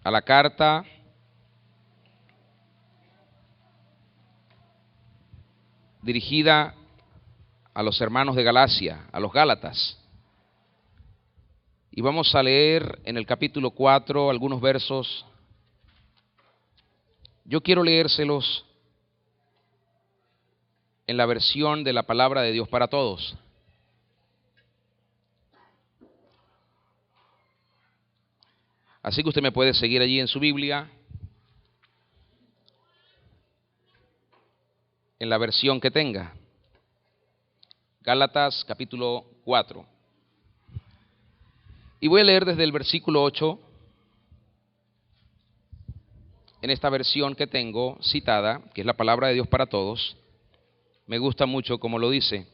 a la carta dirigida a los hermanos de Galacia, a los Gálatas. Y vamos a leer en el capítulo 4 algunos versos. Yo quiero leérselos en la versión de la palabra de Dios para todos. Así que usted me puede seguir allí en su Biblia, en la versión que tenga. Gálatas capítulo 4. Y voy a leer desde el versículo 8, en esta versión que tengo citada, que es la palabra de Dios para todos. Me gusta mucho como lo dice.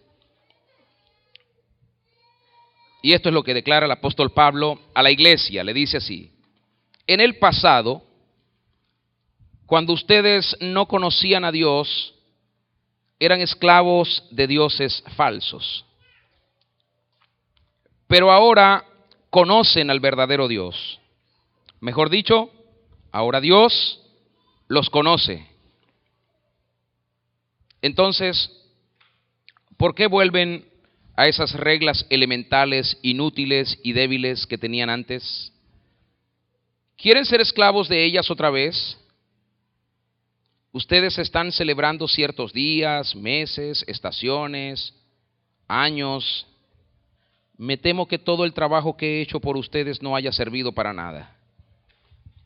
Y esto es lo que declara el apóstol Pablo a la iglesia. Le dice así: en el pasado, cuando ustedes no conocían a Dios, eran esclavos de dioses falsos. Pero ahora conocen al verdadero Dios. Mejor dicho, ahora Dios los conoce. Entonces, ¿por qué vuelven a esas reglas elementales, inútiles y débiles que tenían antes? ¿Quieren ser esclavos de ellas otra vez? Ustedes están celebrando ciertos días, meses, estaciones, años. Me temo que todo el trabajo que he hecho por ustedes no haya servido para nada.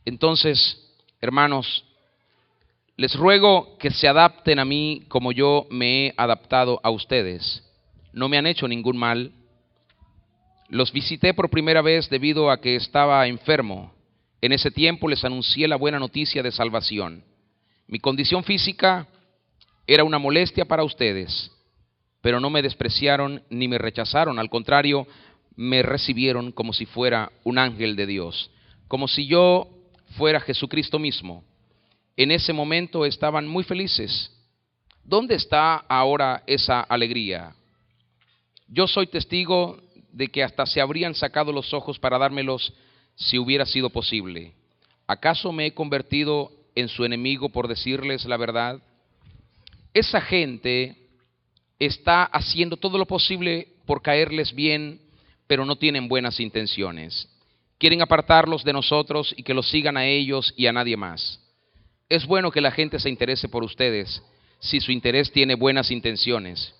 Entonces, hermanos, les ruego que se adapten a mí como yo me he adaptado a ustedes. No me han hecho ningún mal. Los visité por primera vez debido a que estaba enfermo. En ese tiempo les anuncié la buena noticia de salvación. Mi condición física era una molestia para ustedes, pero no me despreciaron ni me rechazaron. Al contrario, me recibieron como si fuera un ángel de Dios, como si yo fuera Jesucristo mismo. En ese momento estaban muy felices. ¿Dónde está ahora esa alegría? Yo soy testigo de que hasta se habrían sacado los ojos para dármelos si hubiera sido posible. ¿Acaso me he convertido en su enemigo por decirles la verdad? Esa gente está haciendo todo lo posible por caerles bien, pero no tienen buenas intenciones. Quieren apartarlos de nosotros y que los sigan a ellos y a nadie más. Es bueno que la gente se interese por ustedes si su interés tiene buenas intenciones.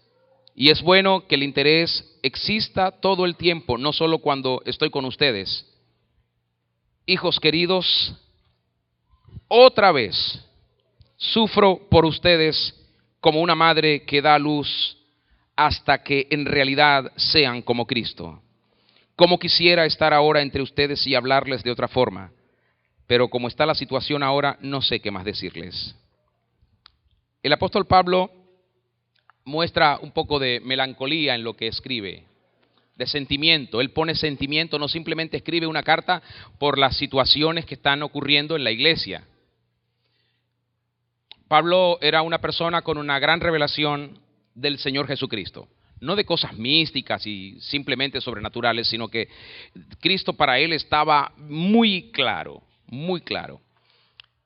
Y es bueno que el interés exista todo el tiempo, no solo cuando estoy con ustedes. Hijos queridos, otra vez sufro por ustedes como una madre que da a luz hasta que en realidad sean como Cristo. Como quisiera estar ahora entre ustedes y hablarles de otra forma, pero como está la situación ahora, no sé qué más decirles. El apóstol Pablo muestra un poco de melancolía en lo que escribe, de sentimiento. Él pone sentimiento, no simplemente escribe una carta por las situaciones que están ocurriendo en la iglesia. Pablo era una persona con una gran revelación del Señor Jesucristo. No de cosas místicas y simplemente sobrenaturales, sino que Cristo para él estaba muy claro, muy claro.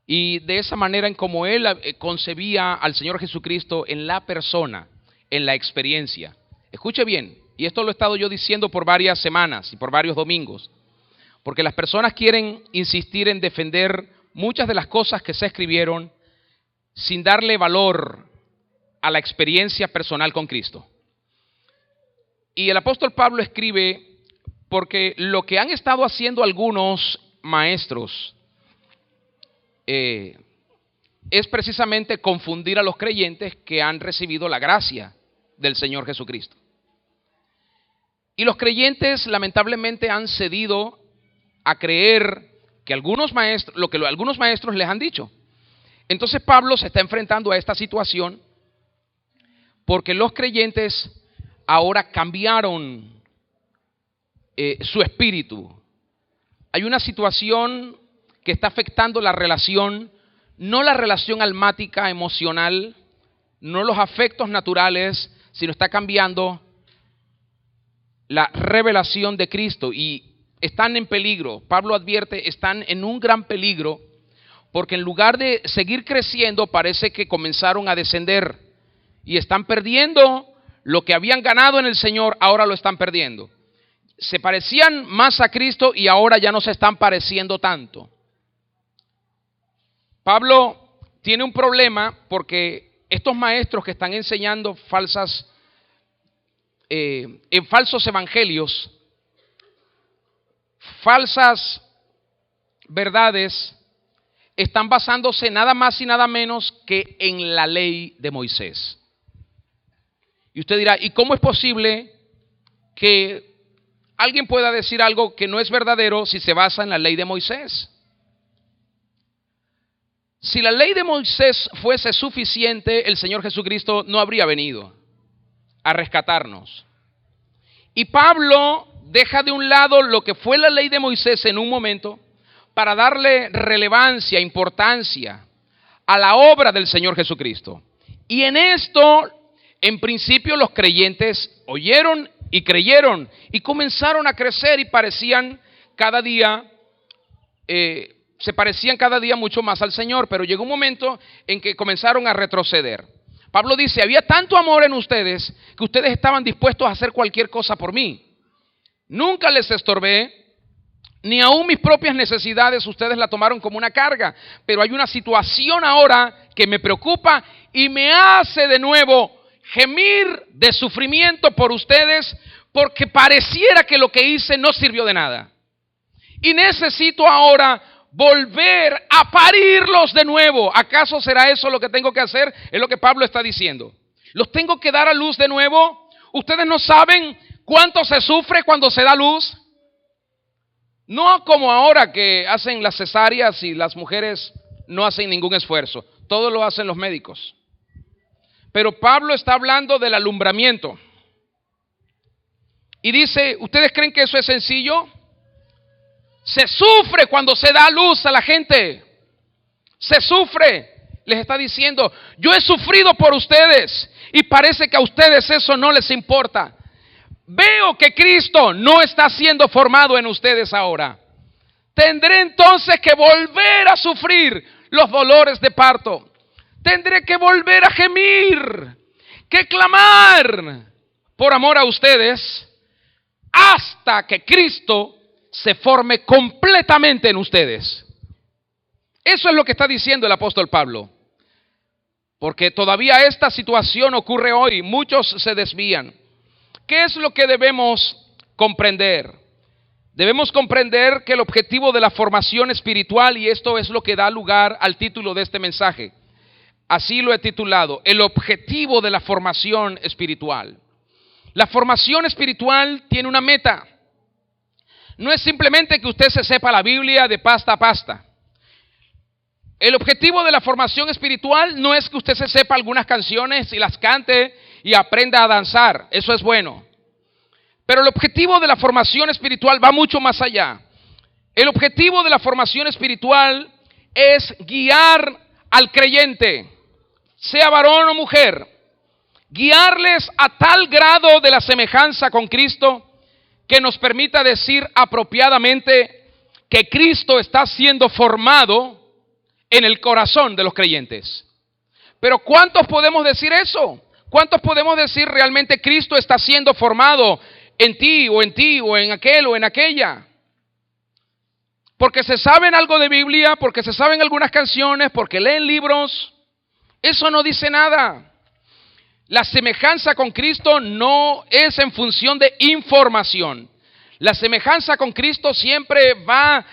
Y de esa manera en como él concebía al Señor Jesucristo en la persona, en la experiencia. Escuche bien, y esto lo he estado yo diciendo por varias semanas y por varios domingos, porque las personas quieren insistir en defender muchas de las cosas que se escribieron sin darle valor a la experiencia personal con Cristo. Y el apóstol Pablo escribe porque lo que han estado haciendo algunos maestros es precisamente confundir a los creyentes que han recibido la gracia del Señor Jesucristo. Y los creyentes lamentablemente han cedido a creer que algunos maestros, lo que algunos maestros les han dicho. Entonces Pablo se está enfrentando a esta situación porque los creyentes ahora cambiaron su espíritu. Hay una situación que está afectando la relación, no la relación almática, emocional, no los afectos naturales, sino está cambiando la revelación de Cristo. Y están en peligro. Pablo advierte, están en un gran peligro, porque en lugar de seguir creciendo, parece que comenzaron a descender y están perdiendo lo que habían ganado en el Señor, ahora lo están perdiendo. Se parecían más a Cristo y ahora ya no se están pareciendo tanto. Pablo tiene un problema porque estos maestros que están enseñando en falsos evangelios, falsas verdades, están basándose nada más y nada menos que en la ley de Moisés. Y usted dirá, ¿y cómo es posible que alguien pueda decir algo que no es verdadero si se basa en la ley de Moisés? Si la ley de Moisés fuese suficiente, el Señor Jesucristo no habría venido a rescatarnos. Y Pablo deja de un lado lo que fue la ley de Moisés en un momento para darle relevancia, importancia a la obra del Señor Jesucristo. Y en esto, en principio, los creyentes oyeron y creyeron y comenzaron a crecer y parecían cada día, se parecían cada día mucho más al Señor, pero llegó un momento en que comenzaron a retroceder. Pablo dice, había tanto amor en ustedes que ustedes estaban dispuestos a hacer cualquier cosa por mí. Nunca les estorbé, ni aún mis propias necesidades ustedes la tomaron como una carga, pero hay una situación ahora que me preocupa y me hace de nuevo gemir de sufrimiento por ustedes, porque pareciera que lo que hice no sirvió de nada. Y necesito ahora volver a parirlos de nuevo. ¿Acaso será eso lo que tengo que hacer? Es lo que Pablo está diciendo. ¿Los tengo que dar a luz de nuevo? ¿Ustedes no saben cuánto se sufre cuando se da luz? No como ahora que hacen las cesáreas y las mujeres no hacen ningún esfuerzo. Todo lo hacen los médicos. Pero Pablo está hablando del alumbramiento. Y dice, ¿ustedes creen que eso es sencillo? Se sufre cuando se da luz a la gente. Se sufre. Les está diciendo, yo he sufrido por ustedes y parece que a ustedes eso no les importa. Veo que Cristo no está siendo formado en ustedes ahora. Tendré entonces que volver a sufrir los dolores de parto. Tendré que volver a gemir, que clamar por amor a ustedes hasta que Cristo se forme completamente en ustedes. Eso es lo que está diciendo el apóstol Pablo. Porque todavía esta situación ocurre hoy. Muchos se desvían. ¿Qué es lo que debemos comprender? Debemos comprender que el objetivo de la formación espiritual, y esto es lo que da lugar al título de este mensaje, así lo he titulado, el objetivo de la formación espiritual. La formación espiritual tiene una meta. No es simplemente que usted se sepa la Biblia de pasta a pasta. El objetivo de la formación espiritual no es que usted se sepa algunas canciones y las cante y aprenda a danzar. Eso es bueno. Pero el objetivo de la formación espiritual va mucho más allá. El objetivo de la formación espiritual es guiar al creyente, sea varón o mujer, guiarles a tal grado de la semejanza con Cristo que nos permita decir apropiadamente que Cristo está siendo formado en el corazón de los creyentes. Pero ¿cuántos podemos decir eso? ¿Cuántos podemos decir realmente Cristo está siendo formado en ti o en aquel o en aquella? Porque se saben algo de Biblia, porque se saben algunas canciones, porque leen libros. Eso no dice nada. La semejanza con Cristo no es en función de información. La semejanza con Cristo siempre va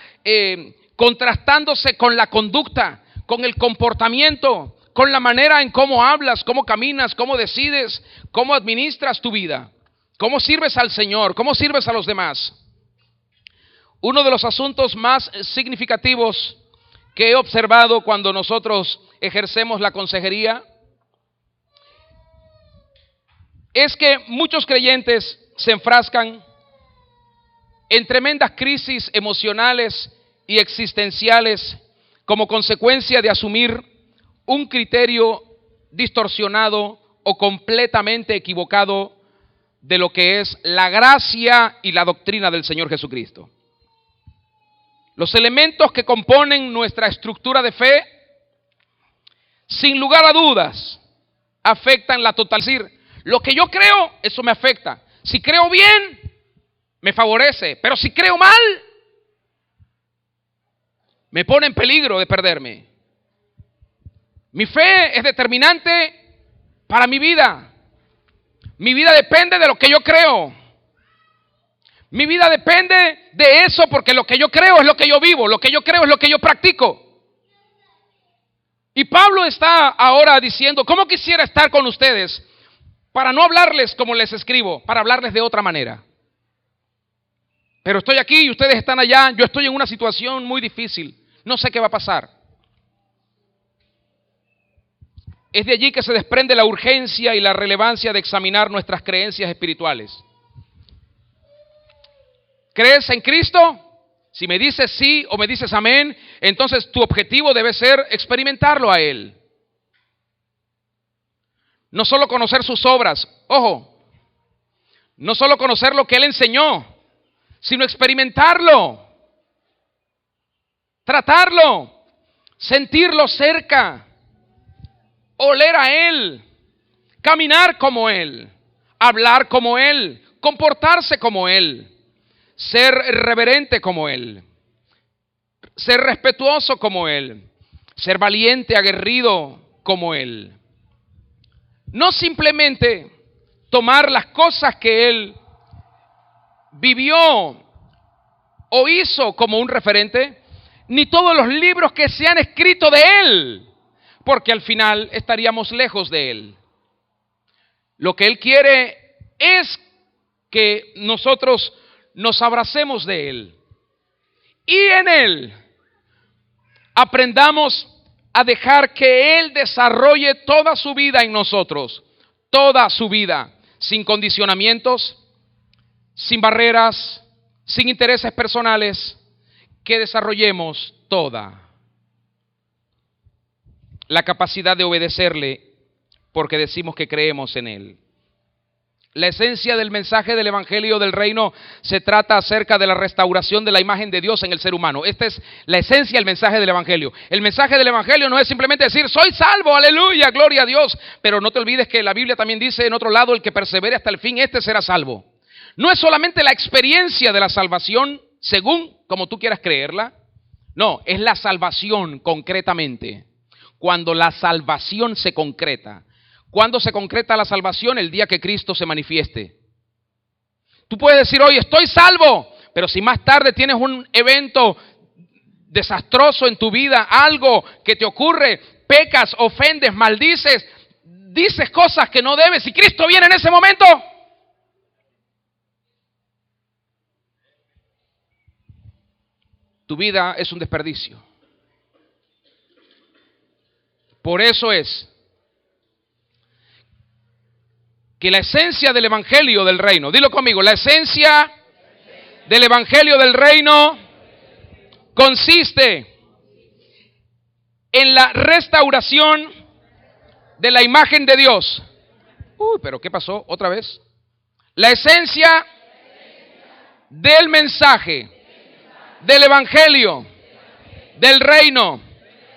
contrastándose con la conducta, con el comportamiento, con la manera en cómo hablas, cómo caminas, cómo decides, cómo administras tu vida, cómo sirves al Señor, cómo sirves a los demás. Uno de los asuntos más significativos que he observado cuando nosotros ejercemos la consejería es que muchos creyentes se enfrascan en tremendas crisis emocionales y existenciales como consecuencia de asumir un criterio distorsionado o completamente equivocado de lo que es la gracia y la doctrina del Señor Jesucristo. Los elementos que componen nuestra estructura de fe, sin lugar a dudas, afectan la totalidad. Es decir, lo que yo creo, eso me afecta. Si creo bien, me favorece. Pero si creo mal, me pone en peligro de perderme. Mi fe es determinante para mi vida. Mi vida depende de lo que yo creo. Mi vida depende de eso, porque lo que yo creo es lo que yo vivo, lo que yo creo es lo que yo practico. Y Pablo está ahora diciendo, ¿cómo quisiera estar con ustedes para no hablarles como les escribo, para hablarles de otra manera? Pero estoy aquí y ustedes están allá, yo estoy en una situación muy difícil, no sé qué va a pasar. Es de allí que se desprende la urgencia y la relevancia de examinar nuestras creencias espirituales. ¿Crees en Cristo? Si me dices sí o me dices amén, entonces tu objetivo debe ser experimentarlo a Él. No solo conocer sus obras, ojo, no solo conocer lo que Él enseñó, sino experimentarlo, tratarlo, sentirlo cerca, oler a Él, caminar como Él, hablar como Él, comportarse como Él. Ser reverente como Él, ser respetuoso como Él, ser valiente, aguerrido como Él. No simplemente tomar las cosas que Él vivió o hizo como un referente, ni todos los libros que se han escrito de Él, porque al final estaríamos lejos de Él. Lo que Él quiere es que nosotros nos abracemos de Él y en Él aprendamos a dejar que Él desarrolle toda su vida en nosotros, toda su vida, sin condicionamientos, sin barreras, sin intereses personales, que desarrollemos toda la capacidad de obedecerle porque decimos que creemos en Él. La esencia del mensaje del Evangelio del Reino se trata acerca de la restauración de la imagen de Dios en el ser humano. Esta es la esencia del mensaje del Evangelio. El mensaje del Evangelio no es simplemente decir, soy salvo, aleluya, gloria a Dios. Pero no te olvides que la Biblia también dice en otro lado, el que persevere hasta el fin, este será salvo. No es solamente la experiencia de la salvación, según como tú quieras creerla. No, es la salvación concretamente. Cuando la salvación se concreta. ¿Cuándo se concreta la salvación? El día que Cristo se manifieste. Tú puedes decir hoy estoy salvo, pero si más tarde tienes un evento desastroso en tu vida, algo que te ocurre, pecas, ofendes, maldices, dices cosas que no debes y Cristo viene en ese momento, tu vida es un desperdicio. Por eso es que la esencia del Evangelio del Reino, dilo conmigo, la esencia del Evangelio del Reino consiste en la restauración de la imagen de Dios. Pero ¿qué pasó? Otra vez. La esencia del mensaje del Evangelio del Reino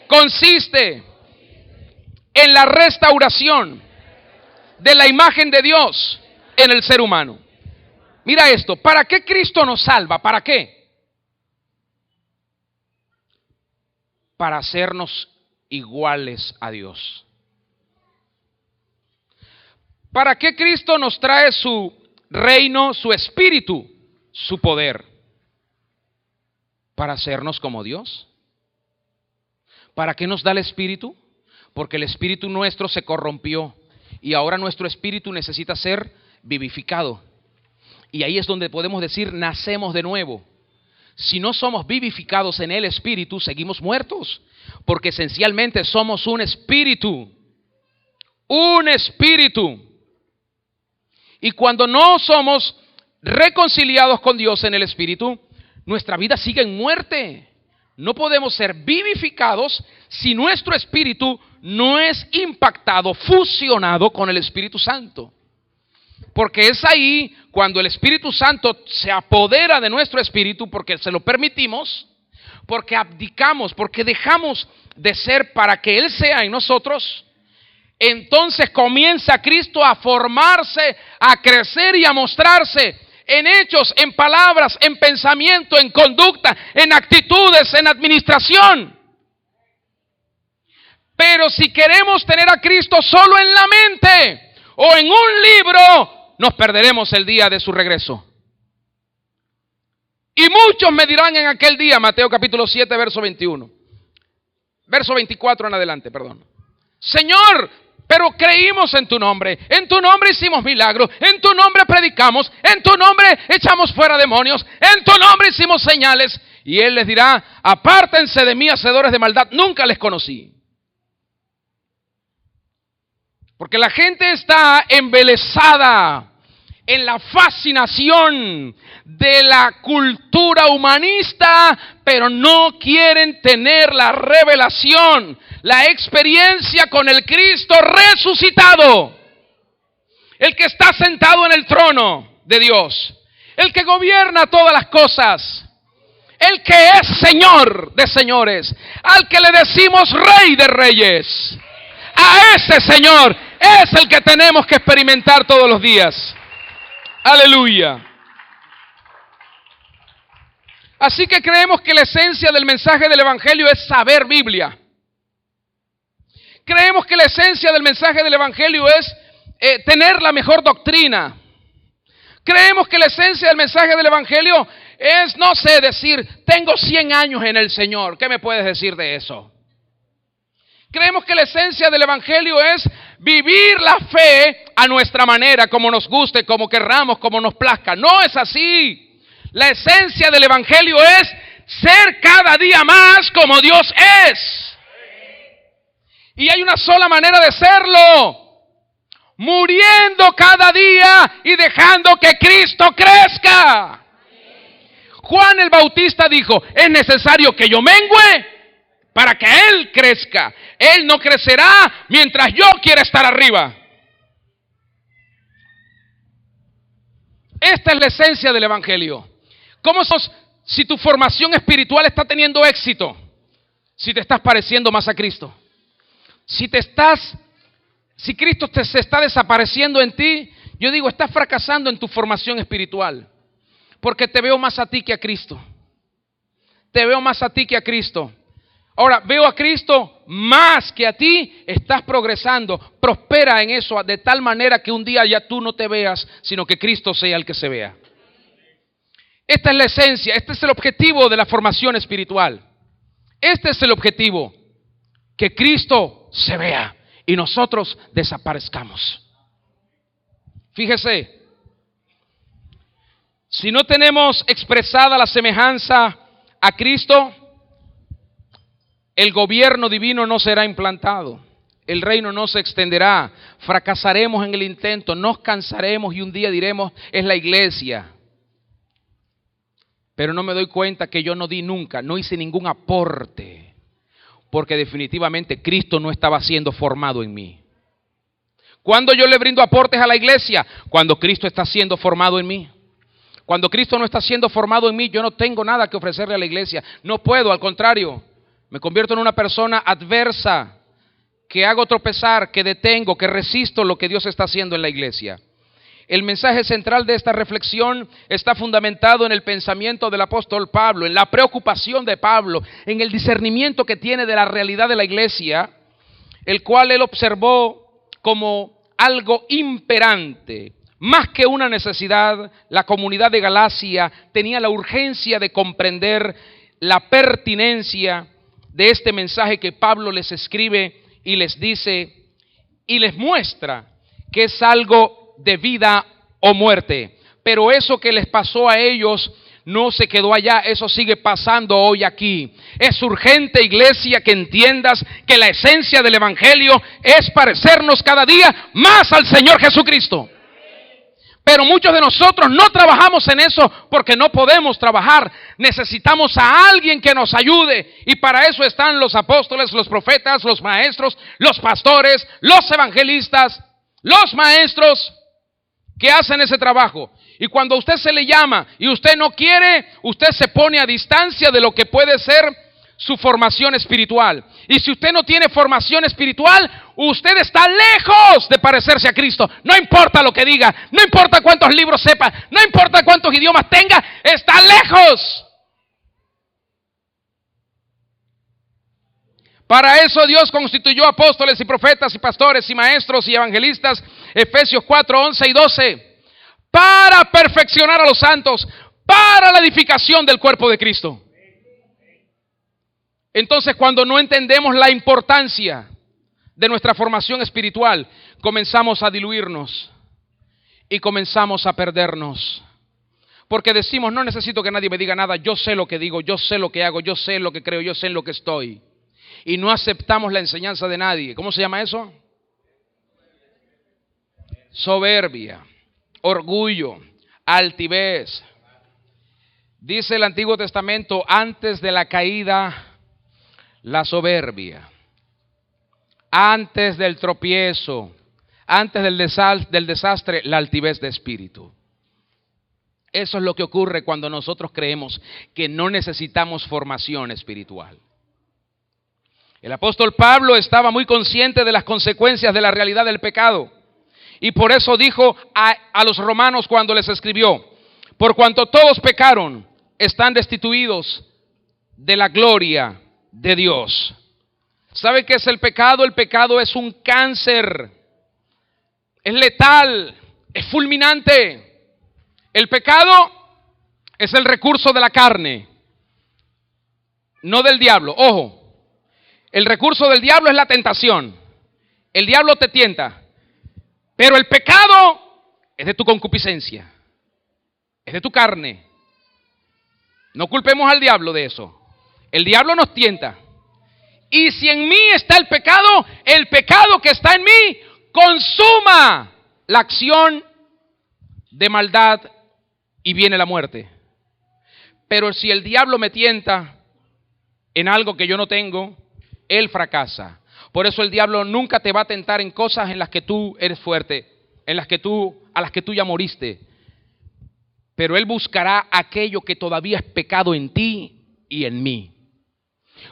consiste en la restauración de la imagen de Dios en el ser humano. Mira esto, ¿para qué Cristo nos salva? ¿Para qué? Para hacernos iguales a Dios. ¿Para qué Cristo nos trae su reino, su espíritu, su poder? Para hacernos como Dios. ¿Para qué nos da el espíritu? Porque el espíritu nuestro se corrompió. Y ahora nuestro espíritu necesita ser vivificado. Y ahí es donde podemos decir, nacemos de nuevo. Si no somos vivificados en el espíritu, seguimos muertos. Porque esencialmente somos un espíritu. Un espíritu. Y cuando no somos reconciliados con Dios en el espíritu, nuestra vida sigue en muerte. No podemos ser vivificados si nuestro espíritu no es impactado, fusionado con el Espíritu Santo. Porque es ahí cuando el Espíritu Santo se apodera de nuestro espíritu, porque se lo permitimos, porque abdicamos, porque dejamos de ser para que Él sea en nosotros, entonces comienza Cristo a formarse, a crecer y a mostrarse en hechos, en palabras, en pensamiento, en conducta, en actitudes, en administración. Pero si queremos tener a Cristo solo en la mente o en un libro, nos perderemos el día de su regreso. Y muchos me dirán en aquel día, Mateo capítulo 7, verso 21. Verso 24 en adelante, perdón. Señor, pero creímos en tu nombre hicimos milagros, en tu nombre predicamos, en tu nombre echamos fuera demonios, en tu nombre hicimos señales. Y Él les dirá, apártense de mí, hacedores de maldad, nunca les conocí. Porque la gente está embelesada en la fascinación de la cultura humanista, pero no quieren tener la revelación, la experiencia con el Cristo resucitado, el que está sentado en el trono de Dios, el que gobierna todas las cosas, el que es Señor de señores, al que le decimos Rey de reyes. A ese Señor es el que tenemos que experimentar todos los días. Aleluya. Así que creemos que la esencia del mensaje del Evangelio es saber Biblia. Creemos que la esencia del mensaje del Evangelio es tener la mejor doctrina. Creemos que la esencia del mensaje del Evangelio es, no sé, decir, tengo 100 años en el Señor. ¿Qué me puedes decir de eso? Creemos que la esencia del Evangelio es vivir la fe a nuestra manera, como nos guste, como querramos, como nos plazca. No es así. La esencia del Evangelio es ser cada día más como Dios es. Y hay una sola manera de serlo: muriendo cada día y dejando que Cristo crezca. Juan el Bautista dijo, es necesario que yo mengüe para que Él crezca. Él no crecerá mientras yo quiera estar arriba. Esta es la esencia del Evangelio. ¿Cómo sos si tu formación espiritual está teniendo éxito? Si te estás pareciendo más a Cristo. Si Cristo se está desapareciendo en ti, yo digo, estás fracasando en tu formación espiritual. Porque te veo más a ti que a Cristo. Te veo más a ti que a Cristo. Ahora, veo a Cristo más que a ti, estás progresando, prospera en eso de tal manera que un día ya tú no te veas, sino que Cristo sea el que se vea. Esta es la esencia, este es el objetivo de la formación espiritual. Este es el objetivo, que Cristo se vea y nosotros desaparezcamos. Fíjese, si no tenemos expresada la semejanza a Cristo, el gobierno divino no será implantado, el reino no se extenderá, fracasaremos en el intento, nos cansaremos y un día diremos, es la iglesia. Pero no me doy cuenta que yo no di nunca, no hice ningún aporte, porque definitivamente Cristo no estaba siendo formado en mí. ¿Cuándo yo le brindo aportes a la iglesia? Cuando Cristo está siendo formado en mí. Cuando Cristo no está siendo formado en mí, yo no tengo nada que ofrecerle a la iglesia. No puedo, al contrario. Me convierto en una persona adversa, que hago tropezar, que detengo, que resisto lo que Dios está haciendo en la iglesia. El mensaje central de esta reflexión está fundamentado en el pensamiento del apóstol Pablo, en la preocupación de Pablo, en el discernimiento que tiene de la realidad de la iglesia, el cual él observó como algo imperante. Más que una necesidad, la comunidad de Galacia tenía la urgencia de comprender la pertinencia de este mensaje que Pablo les escribe y les dice y les muestra que es algo de vida o muerte. Pero eso que les pasó a ellos no se quedó allá, eso sigue pasando hoy aquí. Es urgente, iglesia, que entiendas que la esencia del Evangelio es parecernos cada día más al Señor Jesucristo. Pero muchos de nosotros no trabajamos en eso porque no podemos trabajar. Necesitamos a alguien que nos ayude. Y para eso están los apóstoles, los profetas, los maestros, los pastores, los evangelistas, los maestros que hacen ese trabajo. Y cuando a usted se le llama y usted no quiere, usted se pone a distancia de lo que puede ser su formación espiritual. Y si usted no tiene formación espiritual, usted está lejos de parecerse a Cristo. No importa lo que diga, no importa cuántos libros sepa, no importa cuántos idiomas tenga, está lejos. Para eso Dios constituyó apóstoles y profetas y pastores y maestros y evangelistas, Efesios 4, 11 y 12, para perfeccionar a los santos, para la edificación del cuerpo de Cristo. Entonces, cuando no entendemos la importancia de nuestra formación espiritual, comenzamos a diluirnos y comenzamos a perdernos. Porque decimos, no necesito que nadie me diga nada, yo sé lo que digo, yo sé lo que hago, yo sé lo que creo, yo sé en lo que estoy. Y no aceptamos la enseñanza de nadie. ¿Cómo se llama eso? Soberbia, orgullo, altivez. Dice el Antiguo Testamento, antes de la caída, la soberbia. Antes del tropiezo, antes del desastre, la altivez de espíritu. Eso es lo que ocurre cuando nosotros creemos que no necesitamos formación espiritual. El apóstol Pablo estaba muy consciente de las consecuencias de la realidad del pecado. Y por eso dijo a los romanos cuando les escribió, por cuanto todos pecaron, están destituidos de la gloria de Dios. ¿Sabe qué es el pecado? El pecado es un cáncer. Es letal, es fulminante. El pecado es el recurso de la carne, no del diablo. Ojo. El recurso del diablo es la tentación. El diablo te tienta. Pero el pecado es de tu concupiscencia. Es de tu carne. No culpemos al diablo de eso. El diablo nos tienta. Y si en mí está el pecado que está en mí consuma la acción de maldad y viene la muerte. Pero si el diablo me tienta en algo que yo no tengo, él fracasa. Por eso el diablo nunca te va a tentar en cosas en las que tú eres fuerte, a las que tú ya moriste. Pero él buscará aquello que todavía es pecado en ti y en mí.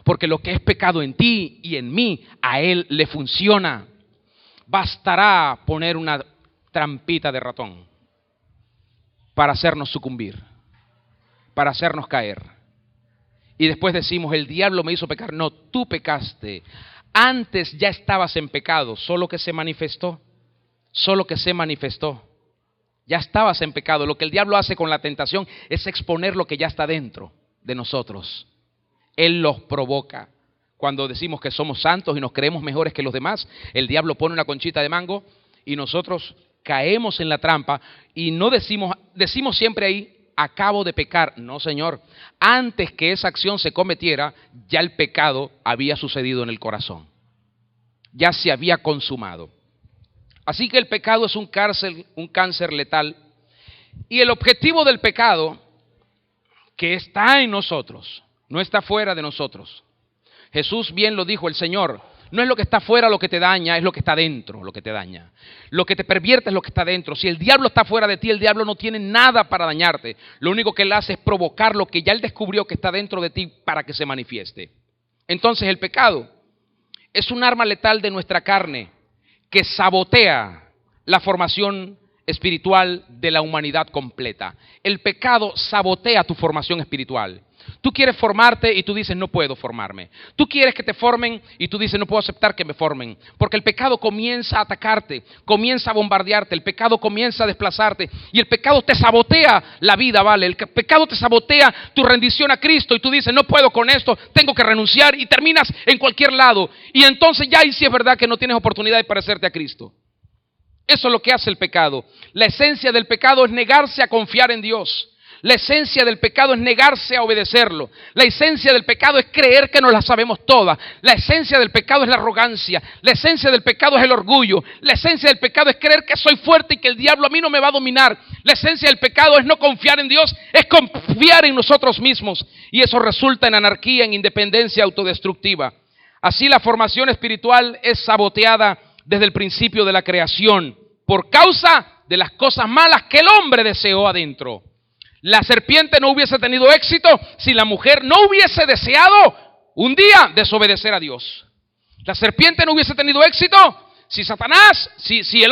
Porque lo que es pecado en ti y en mí, a él le funciona. Bastará poner una trampita de ratón para hacernos sucumbir, para hacernos caer. Y después decimos, el diablo me hizo pecar. No, tú pecaste. Antes ya estabas en pecado, solo que se manifestó. Ya estabas en pecado. Lo que el diablo hace con la tentación es exponer lo que ya está dentro de nosotros. Él los provoca. Cuando decimos que somos santos y nos creemos mejores que los demás, el diablo pone una conchita de mango y nosotros caemos en la trampa y no decimos siempre ahí, acabo de pecar. No, Señor. Antes que esa acción se cometiera, ya el pecado había sucedido en el corazón. Ya se había consumado. Así que el pecado es un cáncer letal. Y el objetivo del pecado, que está en nosotros, no está fuera de nosotros. Jesús bien lo dijo, el Señor. No es lo que está fuera lo que te daña, es lo que está dentro lo que te daña. Lo que te pervierte es lo que está dentro. Si el diablo está fuera de ti, el diablo no tiene nada para dañarte. Lo único que él hace es provocar lo que ya él descubrió que está dentro de ti para que se manifieste. Entonces el pecado es un arma letal de nuestra carne que sabotea la formación espiritual de la humanidad completa. El pecado sabotea tu formación espiritual. Tú quieres formarte y tú dices, no puedo formarme. Tú quieres que te formen y tú dices, no puedo aceptar que me formen. Porque el pecado comienza a atacarte, comienza a bombardearte, el pecado comienza a desplazarte y el pecado te sabotea la vida, ¿vale? El pecado te sabotea tu rendición a Cristo y tú dices, no puedo con esto, tengo que renunciar y terminas en cualquier lado. Y entonces ya ahí sí es verdad que no tienes oportunidad de parecerte a Cristo. Eso es lo que hace el pecado. La esencia del pecado es negarse a confiar en Dios. La esencia del pecado es negarse a obedecerlo. La esencia del pecado es creer que nos la sabemos todas. La esencia del pecado es la arrogancia. La esencia del pecado es el orgullo. La esencia del pecado es creer que soy fuerte y que el diablo a mí no me va a dominar. La esencia del pecado es no confiar en Dios, es confiar en nosotros mismos. Y eso resulta en anarquía, en independencia autodestructiva. Así la formación espiritual es saboteada desde el principio de la creación por causa de las cosas malas que el hombre deseó adentro. La serpiente no hubiese tenido éxito si la mujer no hubiese deseado un día desobedecer a Dios. La serpiente no hubiese tenido éxito si Satanás, si el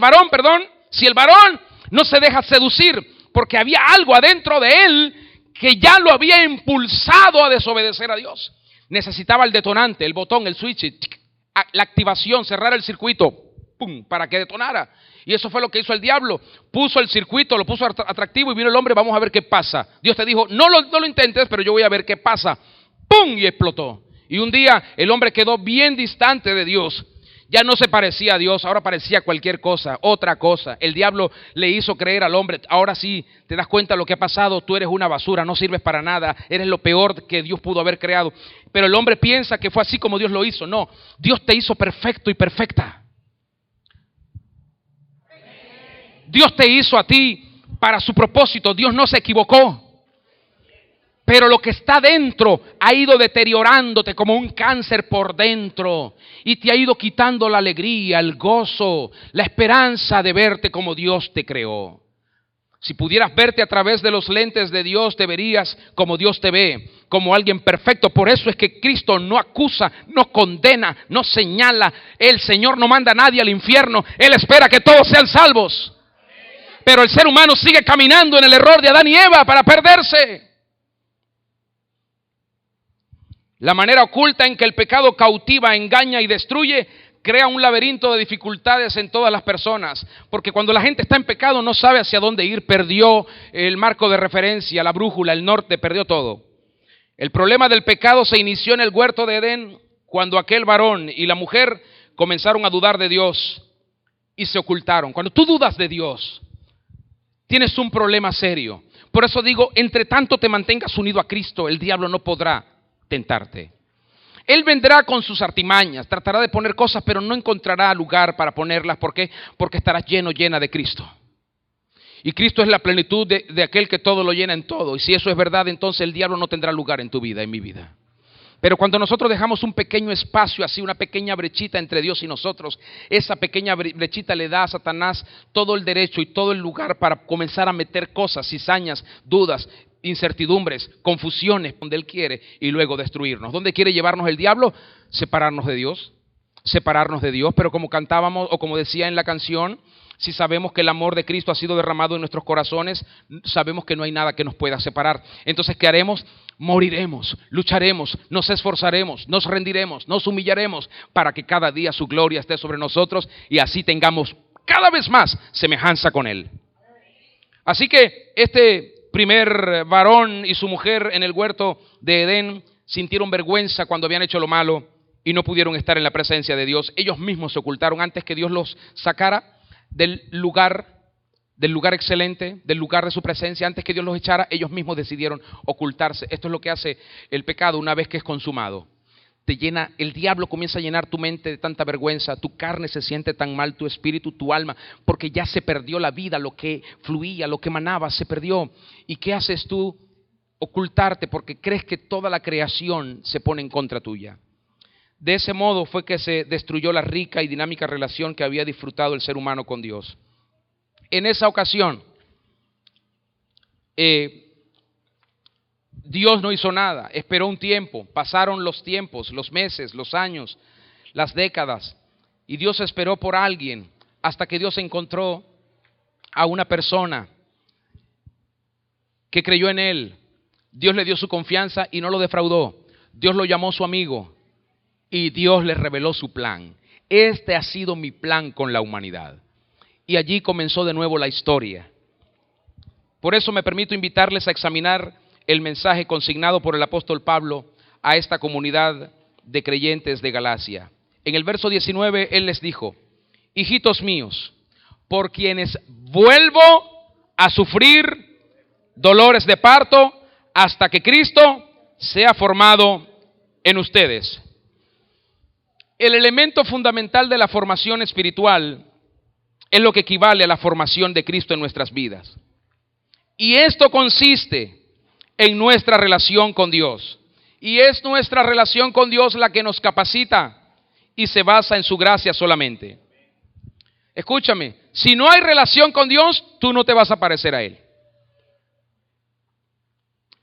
varón no se deja seducir, porque había algo adentro de él que ya lo había impulsado a desobedecer a Dios. Necesitaba el detonante, el botón, el switch, la activación, cerrar el circuito, ¡pum!, para que detonara. Y eso fue lo que hizo el diablo. Puso el circuito, lo puso atractivo y vino el hombre, vamos a ver qué pasa. Dios te dijo, no lo intentes, pero yo voy a ver qué pasa. ¡Pum! Y explotó. Y un día el hombre quedó bien distante de Dios. Ya no se parecía a Dios, ahora parecía cualquier cosa, otra cosa. El diablo le hizo creer al hombre, ahora sí, te das cuenta de lo que ha pasado, tú eres una basura, no sirves para nada, eres lo peor que Dios pudo haber creado. Pero el hombre piensa que fue así como Dios lo hizo. No, Dios te hizo perfecto y perfecta. Dios te hizo a ti para su propósito, Dios no se equivocó. Pero lo que está dentro ha ido deteriorándote como un cáncer por dentro y te ha ido quitando la alegría, el gozo, la esperanza de verte como Dios te creó. Si pudieras verte a través de los lentes de Dios, te verías como Dios te ve, como alguien perfecto. Por eso es que Cristo no acusa, no condena, no señala. El Señor no manda a nadie al infierno. Él espera que todos sean salvos. Pero el ser humano sigue caminando en el error de Adán y Eva para perderse. La manera oculta en que el pecado cautiva, engaña y destruye crea un laberinto de dificultades en todas las personas, porque cuando la gente está en pecado no sabe hacia dónde ir, perdió el marco de referencia, la brújula, el norte, perdió todo. El problema del pecado se inició en el huerto de Edén, cuando aquel varón y la mujer comenzaron a dudar de Dios y se ocultaron. Cuando tú dudas de Dios, tienes un problema serio. Por eso digo, entre tanto te mantengas unido a Cristo, el diablo no podrá tentarte. Él vendrá con sus artimañas, tratará de poner cosas, pero no encontrará lugar para ponerlas. ¿Por qué? Porque estarás llena de Cristo. Y Cristo es la plenitud de aquel que todo lo llena en todo. Y si eso es verdad, entonces el diablo no tendrá lugar en tu vida, en mi vida. Pero cuando nosotros dejamos un pequeño espacio, así una pequeña brechita entre Dios y nosotros, esa pequeña brechita le da a Satanás todo el derecho y todo el lugar para comenzar a meter cosas, cizañas, dudas, incertidumbres, confusiones donde Él quiere y luego destruirnos. ¿Dónde quiere llevarnos el diablo? Separarnos de Dios, pero como cantábamos o como decía en la canción, si sabemos que el amor de Cristo ha sido derramado en nuestros corazones, sabemos que no hay nada que nos pueda separar. Entonces, ¿qué haremos? Moriremos, lucharemos, nos esforzaremos, nos rendiremos, nos humillaremos para que cada día su gloria esté sobre nosotros y así tengamos cada vez más semejanza con Él. Así que este primer varón y su mujer en el huerto de Edén sintieron vergüenza cuando habían hecho lo malo y no pudieron estar en la presencia de Dios. Ellos mismos se ocultaron antes que Dios los sacara del lugar excelente, del lugar de su presencia. Antes que Dios los echara, ellos mismos decidieron ocultarse. Esto es lo que hace el pecado una vez que es consumado. Te llena, el diablo comienza a llenar tu mente de tanta vergüenza, tu carne se siente tan mal, tu espíritu, tu alma, porque ya se perdió la vida, lo que fluía, lo que emanaba, se perdió. ¿Y qué haces tú? Ocultarte porque crees que toda la creación se pone en contra tuya. De ese modo fue que se destruyó la rica y dinámica relación que había disfrutado el ser humano con Dios. En esa ocasión, Dios no hizo nada, esperó un tiempo, pasaron los tiempos, los meses, los años, las décadas, y Dios esperó por alguien hasta que Dios encontró a una persona que creyó en Él. Dios le dio su confianza y no lo defraudó. Dios lo llamó su amigo y Dios le reveló su plan. Este ha sido mi plan con la humanidad. Y allí comenzó de nuevo la historia. Por eso me permito invitarles a examinar el mensaje consignado por el apóstol Pablo a esta comunidad de creyentes de Galacia. En el verso 19 él les dijo: hijitos míos, por quienes vuelvo a sufrir dolores de parto hasta que Cristo sea formado en ustedes. El elemento fundamental de la formación espiritual es lo que equivale a la formación de Cristo en nuestras vidas. Y esto consiste en nuestra relación con Dios. Y es nuestra relación con Dios la que nos capacita y se basa en su gracia solamente. Escúchame, si no hay relación con Dios, tú no te vas a parecer a Él.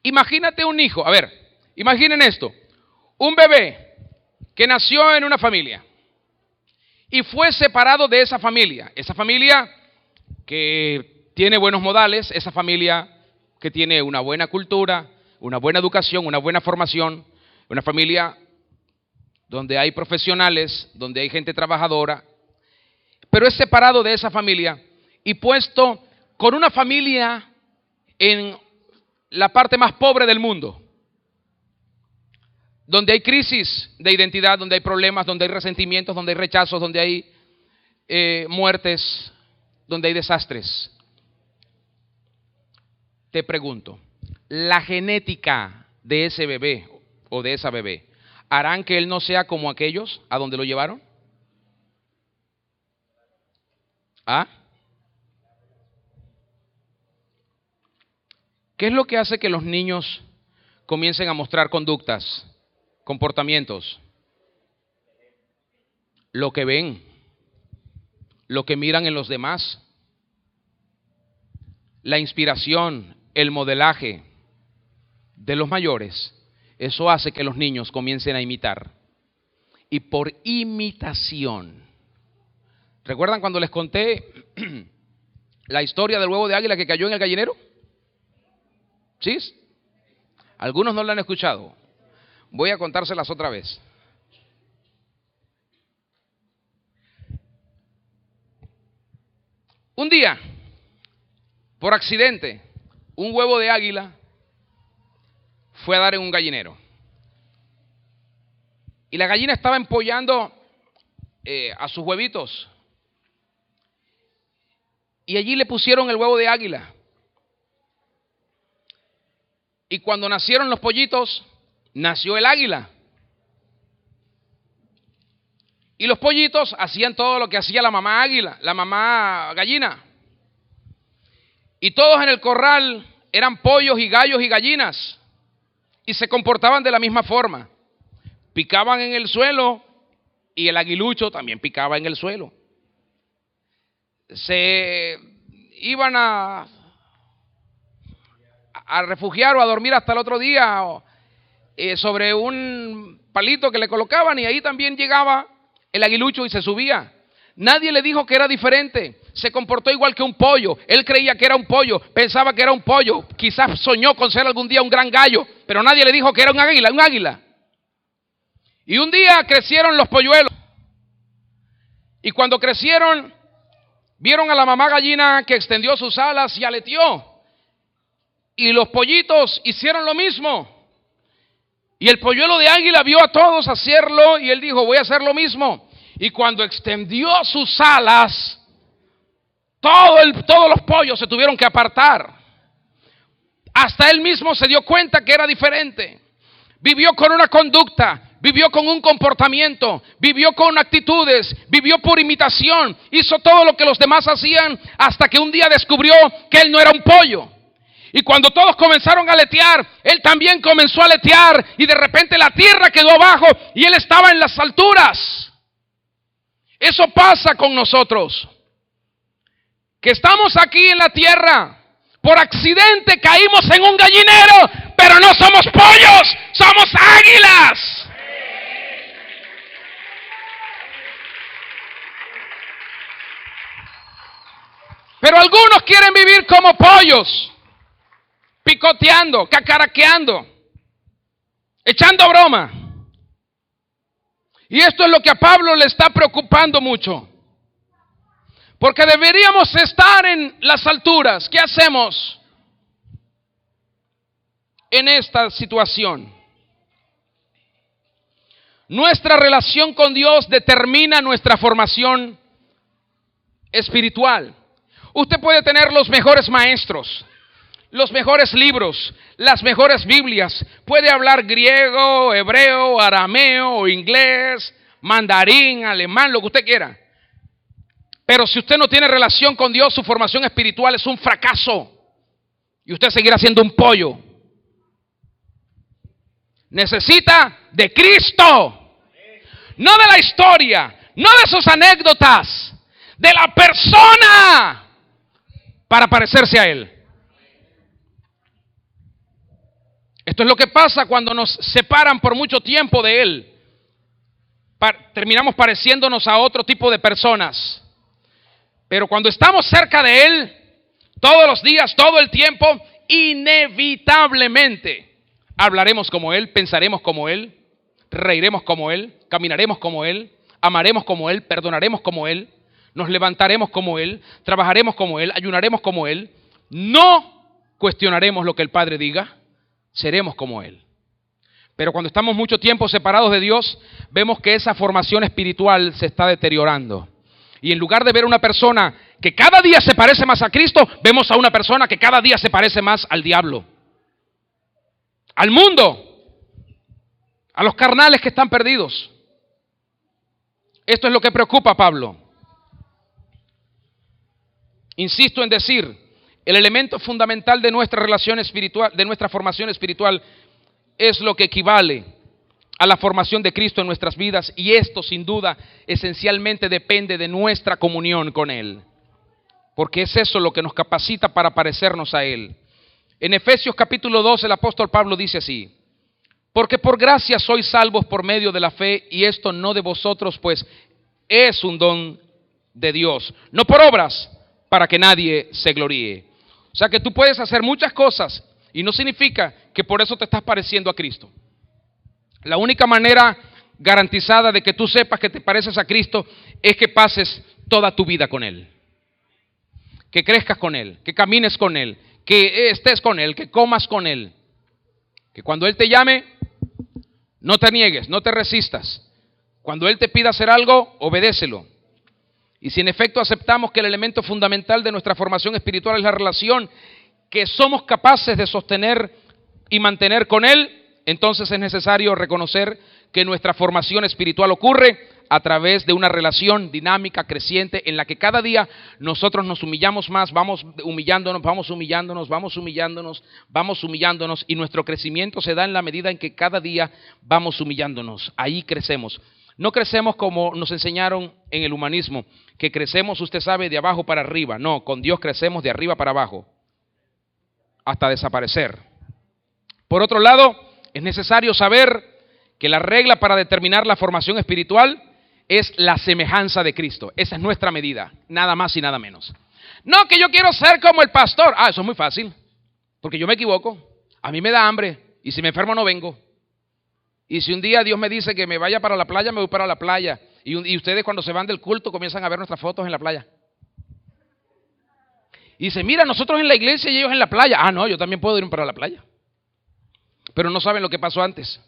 Imagínate un hijo, a ver, imaginen esto, un bebé que nació en una familia y fue separado de esa familia que tiene buenos modales, esa familia que tiene una buena cultura, una buena educación, una buena formación, una familia donde hay profesionales, donde hay gente trabajadora, pero es separado de esa familia y puesto con una familia en la parte más pobre del mundo, donde hay crisis de identidad, donde hay problemas, donde hay resentimientos, donde hay rechazos, donde hay muertes, donde hay desastres. Te pregunto, ¿la genética de ese bebé o de esa bebé harán que él no sea como aquellos a donde lo llevaron? ¿Ah? ¿Qué es lo que hace que los niños comiencen a mostrar conductas, comportamientos? Lo que ven, lo que miran en los demás, la inspiración, el modelaje de los mayores. Eso hace que los niños comiencen a imitar. Y por imitación. ¿Recuerdan cuando les conté la historia del huevo de águila que cayó en el gallinero? ¿Sí? Algunos no la han escuchado. Voy a contárselas otra vez. Un día, por accidente, un huevo de águila fue a dar en un gallinero. Y la gallina estaba empollando a sus huevitos. Y allí le pusieron el huevo de águila. Y cuando nacieron los pollitos, nació el águila. Y los pollitos hacían todo lo que hacía la mamá águila, la mamá gallina. Y todos en el corral eran pollos y gallos y gallinas. Y se comportaban de la misma forma. Picaban en el suelo y el aguilucho también picaba en el suelo. Se iban a refugiar o a dormir hasta el otro día sobre un palito que le colocaban y ahí también llegaba el aguilucho y se subía. Nadie le dijo que era diferente. Se comportó igual que un pollo. Él creía que era un pollo, pensaba que era un pollo. Quizás soñó con ser algún día un gran gallo, pero nadie le dijo que era un águila, un águila. Y un día crecieron los polluelos. Y cuando crecieron, vieron a la mamá gallina que extendió sus alas y aleteó. Y los pollitos hicieron lo mismo. Y el polluelo de águila vio a todos hacerlo y él dijo, voy a hacer lo mismo. Y cuando extendió sus alas, todos los pollos se tuvieron que apartar. Hasta él mismo se dio cuenta que era diferente. Vivió con una conducta, vivió con un comportamiento, vivió con actitudes, vivió por imitación. Hizo todo lo que los demás hacían hasta que un día descubrió que él no era un pollo. Y cuando todos comenzaron a aletear, él también comenzó a aletear y de repente la tierra quedó abajo y él estaba en las alturas. Eso pasa con nosotros, que estamos aquí en la tierra, por accidente caímos en un gallinero, pero no somos pollos, somos águilas. Pero algunos quieren vivir como pollos, picoteando, cacaraqueando, echando broma. Y esto es lo que a Pablo le está preocupando mucho. Porque deberíamos estar en las alturas. ¿Qué hacemos en esta situación? Nuestra relación con Dios determina nuestra formación espiritual. Usted puede tener los mejores maestros, los mejores libros, las mejores Biblias. Puede hablar griego, hebreo, arameo, inglés, mandarín, alemán, lo que usted quiera. Pero si usted no tiene relación con Dios, su formación espiritual es un fracaso. Y usted seguirá siendo un pollo. Necesita de Cristo. No de la historia, no de sus anécdotas, de la persona para parecerse a Él. Esto es lo que pasa cuando nos separan por mucho tiempo de Él. Terminamos pareciéndonos a otro tipo de personas. Pero cuando estamos cerca de Él, todos los días, todo el tiempo, inevitablemente hablaremos como Él, pensaremos como Él, reiremos como Él, caminaremos como Él, amaremos como Él, perdonaremos como Él, nos levantaremos como Él, trabajaremos como Él, ayunaremos como Él. No cuestionaremos lo que el Padre diga, seremos como Él. Pero cuando estamos mucho tiempo separados de Dios, vemos que esa formación espiritual se está deteriorando. Y en lugar de ver a una persona que cada día se parece más a Cristo, vemos a una persona que cada día se parece más al diablo, al mundo, a los carnales que están perdidos. Esto es lo que preocupa a Pablo. Insisto en decir, el elemento fundamental de nuestra relación espiritual, de nuestra formación espiritual, es lo que equivale a la formación de Cristo en nuestras vidas, y esto sin duda esencialmente depende de nuestra comunión con Él, porque es eso lo que nos capacita para parecernos a Él. En Efesios capítulo 2 el apóstol Pablo dice así: porque por gracia sois salvos por medio de la fe, y esto no de vosotros, pues es un don de Dios, no por obras, para que nadie se gloríe. O sea que tú puedes hacer muchas cosas y no significa que por eso te estás pareciendo a Cristo. La única manera garantizada de que tú sepas que te pareces a Cristo es que pases toda tu vida con Él, que crezcas con Él, que camines con Él, que estés con Él, que comas con Él, que cuando Él te llame no te niegues, no te resistas. Cuando Él te pida hacer algo, obedécelo. Y si en efecto aceptamos que el elemento fundamental de nuestra formación espiritual es la relación que somos capaces de sostener y mantener con Él, entonces es necesario reconocer que nuestra formación espiritual ocurre a través de una relación dinámica, creciente, en la que cada día nosotros nos humillamos más, vamos humillándonos, y nuestro crecimiento se da en la medida en que cada día vamos humillándonos. Ahí crecemos. No crecemos como nos enseñaron en el humanismo, que crecemos, usted sabe, de abajo para arriba. No, con Dios crecemos de arriba para abajo, hasta desaparecer. Por otro lado, es necesario saber que la regla para determinar la formación espiritual es la semejanza de Cristo. Esa es nuestra medida, nada más y nada menos. No, que yo quiero ser como el pastor. Eso es muy fácil, porque yo me equivoco. A mí me da hambre, y si me enfermo no vengo. Y si un día Dios me dice que me vaya para la playa, me voy para la playa. Y ustedes cuando se van del culto comienzan a ver nuestras fotos en la playa. Y dicen, mira, nosotros en la iglesia y ellos en la playa. Ah, no, yo también puedo ir para la playa. Pero no saben lo que pasó antes.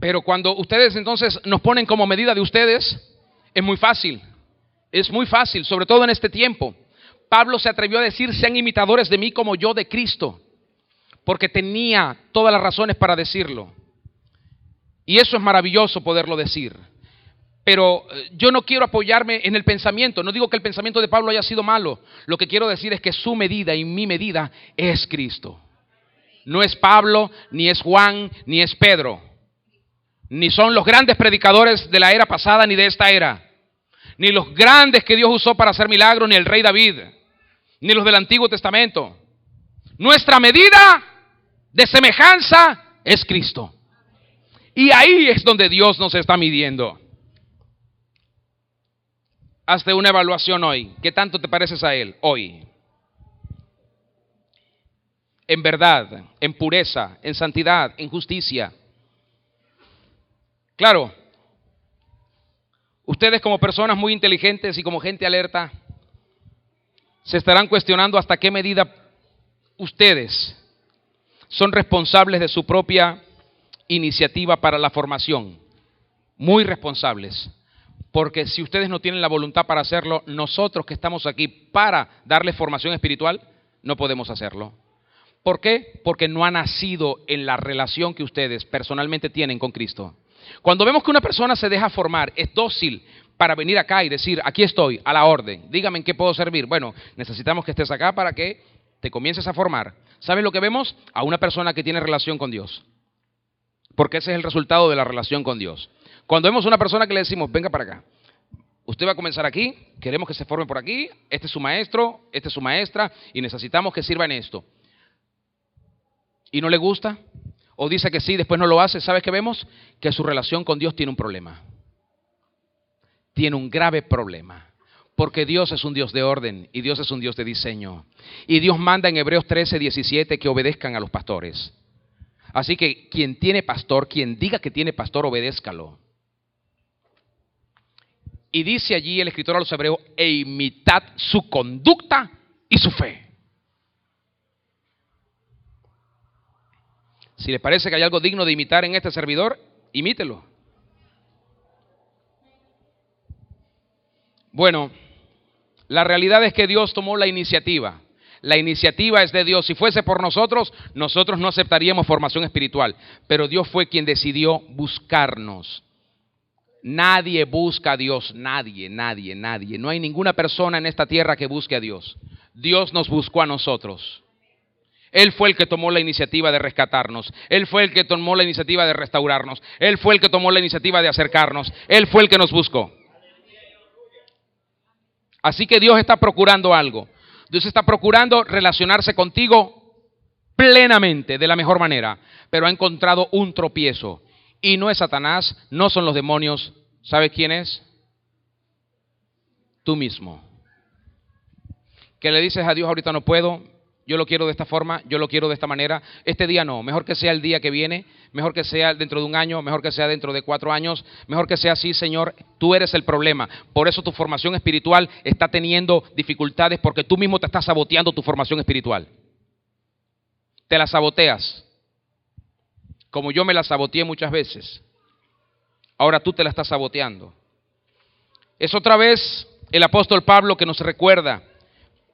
Pero cuando ustedes entonces nos ponen como medida de ustedes, es muy fácil, sobre todo en este tiempo. Pablo se atrevió a decir, sean imitadores de mí como yo de Cristo, porque tenía todas las razones para decirlo. Y eso es maravilloso poderlo decir. Pero yo no quiero apoyarme en el pensamiento, no digo que el pensamiento de Pablo haya sido malo, lo que quiero decir es que su medida y mi medida es Cristo. No es Pablo, ni es Juan, ni es Pedro. Ni son los grandes predicadores de la era pasada ni de esta era, ni los grandes que Dios usó para hacer milagros, ni el rey David, ni los del Antiguo Testamento. Nuestra medida de semejanza es Cristo. Y ahí es donde Dios nos está midiendo. Hazte una evaluación hoy. ¿Qué tanto te pareces a Él hoy? En verdad, en pureza, en santidad, en justicia. Claro, ustedes como personas muy inteligentes y como gente alerta, se estarán cuestionando hasta qué medida ustedes son responsables de su propia iniciativa para la formación. Muy responsables, porque si ustedes no tienen la voluntad para hacerlo, nosotros que estamos aquí para darles formación espiritual, no podemos hacerlo. ¿Por qué? Porque no ha nacido en la relación que ustedes personalmente tienen con Cristo. Cuando vemos que una persona se deja formar, es dócil para venir acá y decir, aquí estoy, a la orden, dígame en qué puedo servir. Bueno, necesitamos que estés acá para que te comiences a formar. ¿Saben lo que vemos? A una persona que tiene relación con Dios. Porque ese es el resultado de la relación con Dios. Cuando vemos a una persona que le decimos, venga para acá, Usted va a comenzar aquí, queremos que se forme por aquí, este es su maestro, esta es su maestra, y necesitamos que sirva en esto. ¿Y no le gusta? O dice que sí, después no lo hace. ¿Sabe qué vemos? Que su relación con Dios tiene un problema. Tiene un grave problema. Porque Dios es un Dios de orden y Dios es un Dios de diseño. Y Dios manda en Hebreos 13:17 que obedezcan a los pastores. Así que quien tiene pastor, quien diga que tiene pastor, obedézcalo. Y dice allí el escritor a los hebreos, e imitad su conducta y su fe. Si les parece que hay algo digno de imitar en este servidor, imítelo. Bueno, la realidad es que Dios tomó la iniciativa. La iniciativa es de Dios. Si fuese por nosotros, nosotros no aceptaríamos formación espiritual. Pero Dios fue quien decidió buscarnos. Nadie busca a Dios, nadie. No hay ninguna persona en esta tierra que busque a Dios. Dios nos buscó a nosotros. Él fue el que tomó la iniciativa de rescatarnos. Él fue el que tomó la iniciativa de restaurarnos. Él fue el que tomó la iniciativa de acercarnos. Él fue el que nos buscó. Así que Dios está procurando algo. Dios está procurando relacionarse contigo plenamente, de la mejor manera. Pero ha encontrado un tropiezo. Y no es Satanás, no son los demonios. ¿Sabes quién es? Tú mismo. Que le dices a Dios, ahorita no puedo, yo lo quiero de esta forma, yo lo quiero de esta manera. Este día no, mejor que sea el día que viene, mejor que sea dentro de un año, mejor que sea dentro de 4 años, mejor que sea así, Señor. Tú eres el problema. Por eso tu formación espiritual está teniendo dificultades, porque tú mismo te estás saboteando tu formación espiritual. Te la saboteas. Como yo me la saboteé muchas veces. Ahora tú te la estás saboteando. Es otra vez el apóstol Pablo que nos recuerda.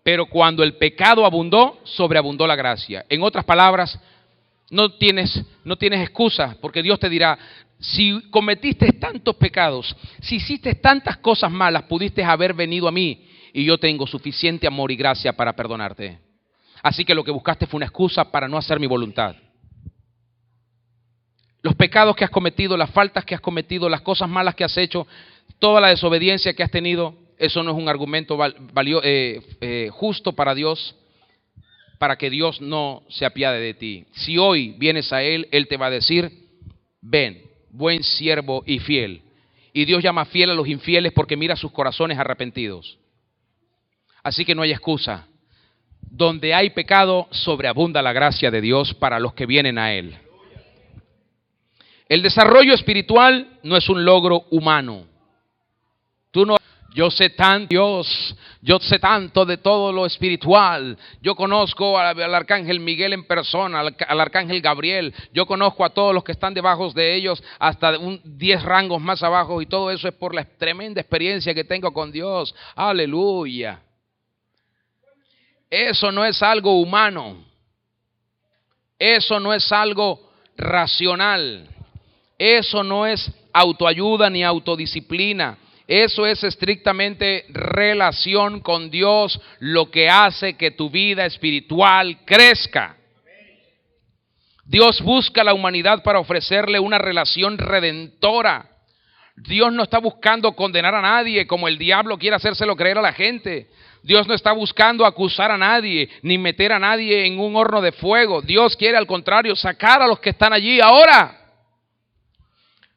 Pero cuando el pecado abundó, sobreabundó la gracia. En otras palabras, no tienes excusa, porque Dios te dirá, si cometiste tantos pecados, si hiciste tantas cosas malas, pudiste haber venido a mí y yo tengo suficiente amor y gracia para perdonarte. Así que lo que buscaste fue una excusa para no hacer mi voluntad. Los pecados que has cometido, las faltas que has cometido, las cosas malas que has hecho, toda la desobediencia que has tenido, eso no es un argumento justo para Dios, para que Dios no se apiade de ti. Si hoy vienes a Él, Él te va a decir, ven, buen siervo y fiel. Y Dios llama fiel a los infieles porque mira sus corazones arrepentidos. Así que no hay excusa. Donde hay pecado, sobreabunda la gracia de Dios para los que vienen a Él. El desarrollo espiritual no es un logro humano. Yo sé tanto Dios, yo sé tanto de todo lo espiritual. Yo conozco al arcángel Miguel en persona, al arcángel Gabriel. Yo conozco a todos los que están debajo de ellos, hasta 10 rangos más abajo. Y todo eso es por la tremenda experiencia que tengo con Dios. Aleluya. Eso no es algo humano. Eso no es algo racional. Eso no es autoayuda ni autodisciplina. Eso es estrictamente relación con Dios, lo que hace que tu vida espiritual crezca. Dios busca a la humanidad para ofrecerle una relación redentora. Dios no está buscando condenar a nadie como el diablo quiere hacérselo creer a la gente. Dios no está buscando acusar a nadie, ni meter a nadie en un horno de fuego. Dios quiere al contrario sacar a los que están allí ahora.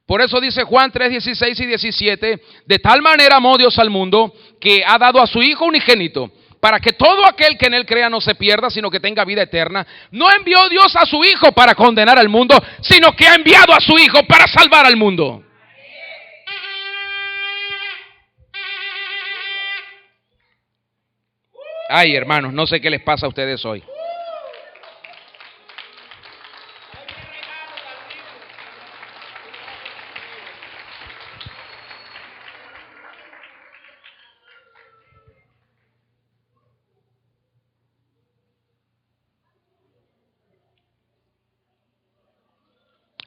Por eso dice Juan 3:16 y 17, de tal manera amó Dios al mundo que ha dado a su Hijo unigénito, para que todo aquel que en Él crea no se pierda, sino que tenga vida eterna. No envió Dios a su Hijo para condenar al mundo, sino que ha enviado a su Hijo para salvar al mundo. Ay, hermanos, no sé qué les pasa a ustedes hoy.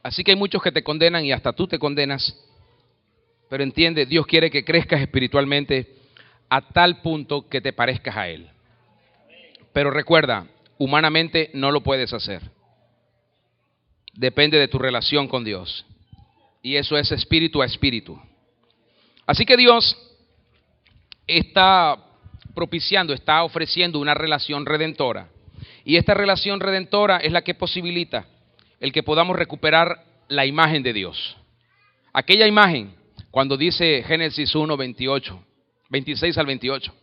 Así que hay muchos que te condenan y hasta tú te condenas. Pero entiende, Dios quiere que crezcas espiritualmente a tal punto que te parezcas a Él. Pero recuerda, humanamente no lo puedes hacer. Depende de tu relación con Dios. Y eso es espíritu a espíritu. Así que Dios está propiciando, está ofreciendo una relación redentora. Y esta relación redentora es la que posibilita el que podamos recuperar la imagen de Dios. Aquella imagen, cuando dice Génesis 1, 26 al 28.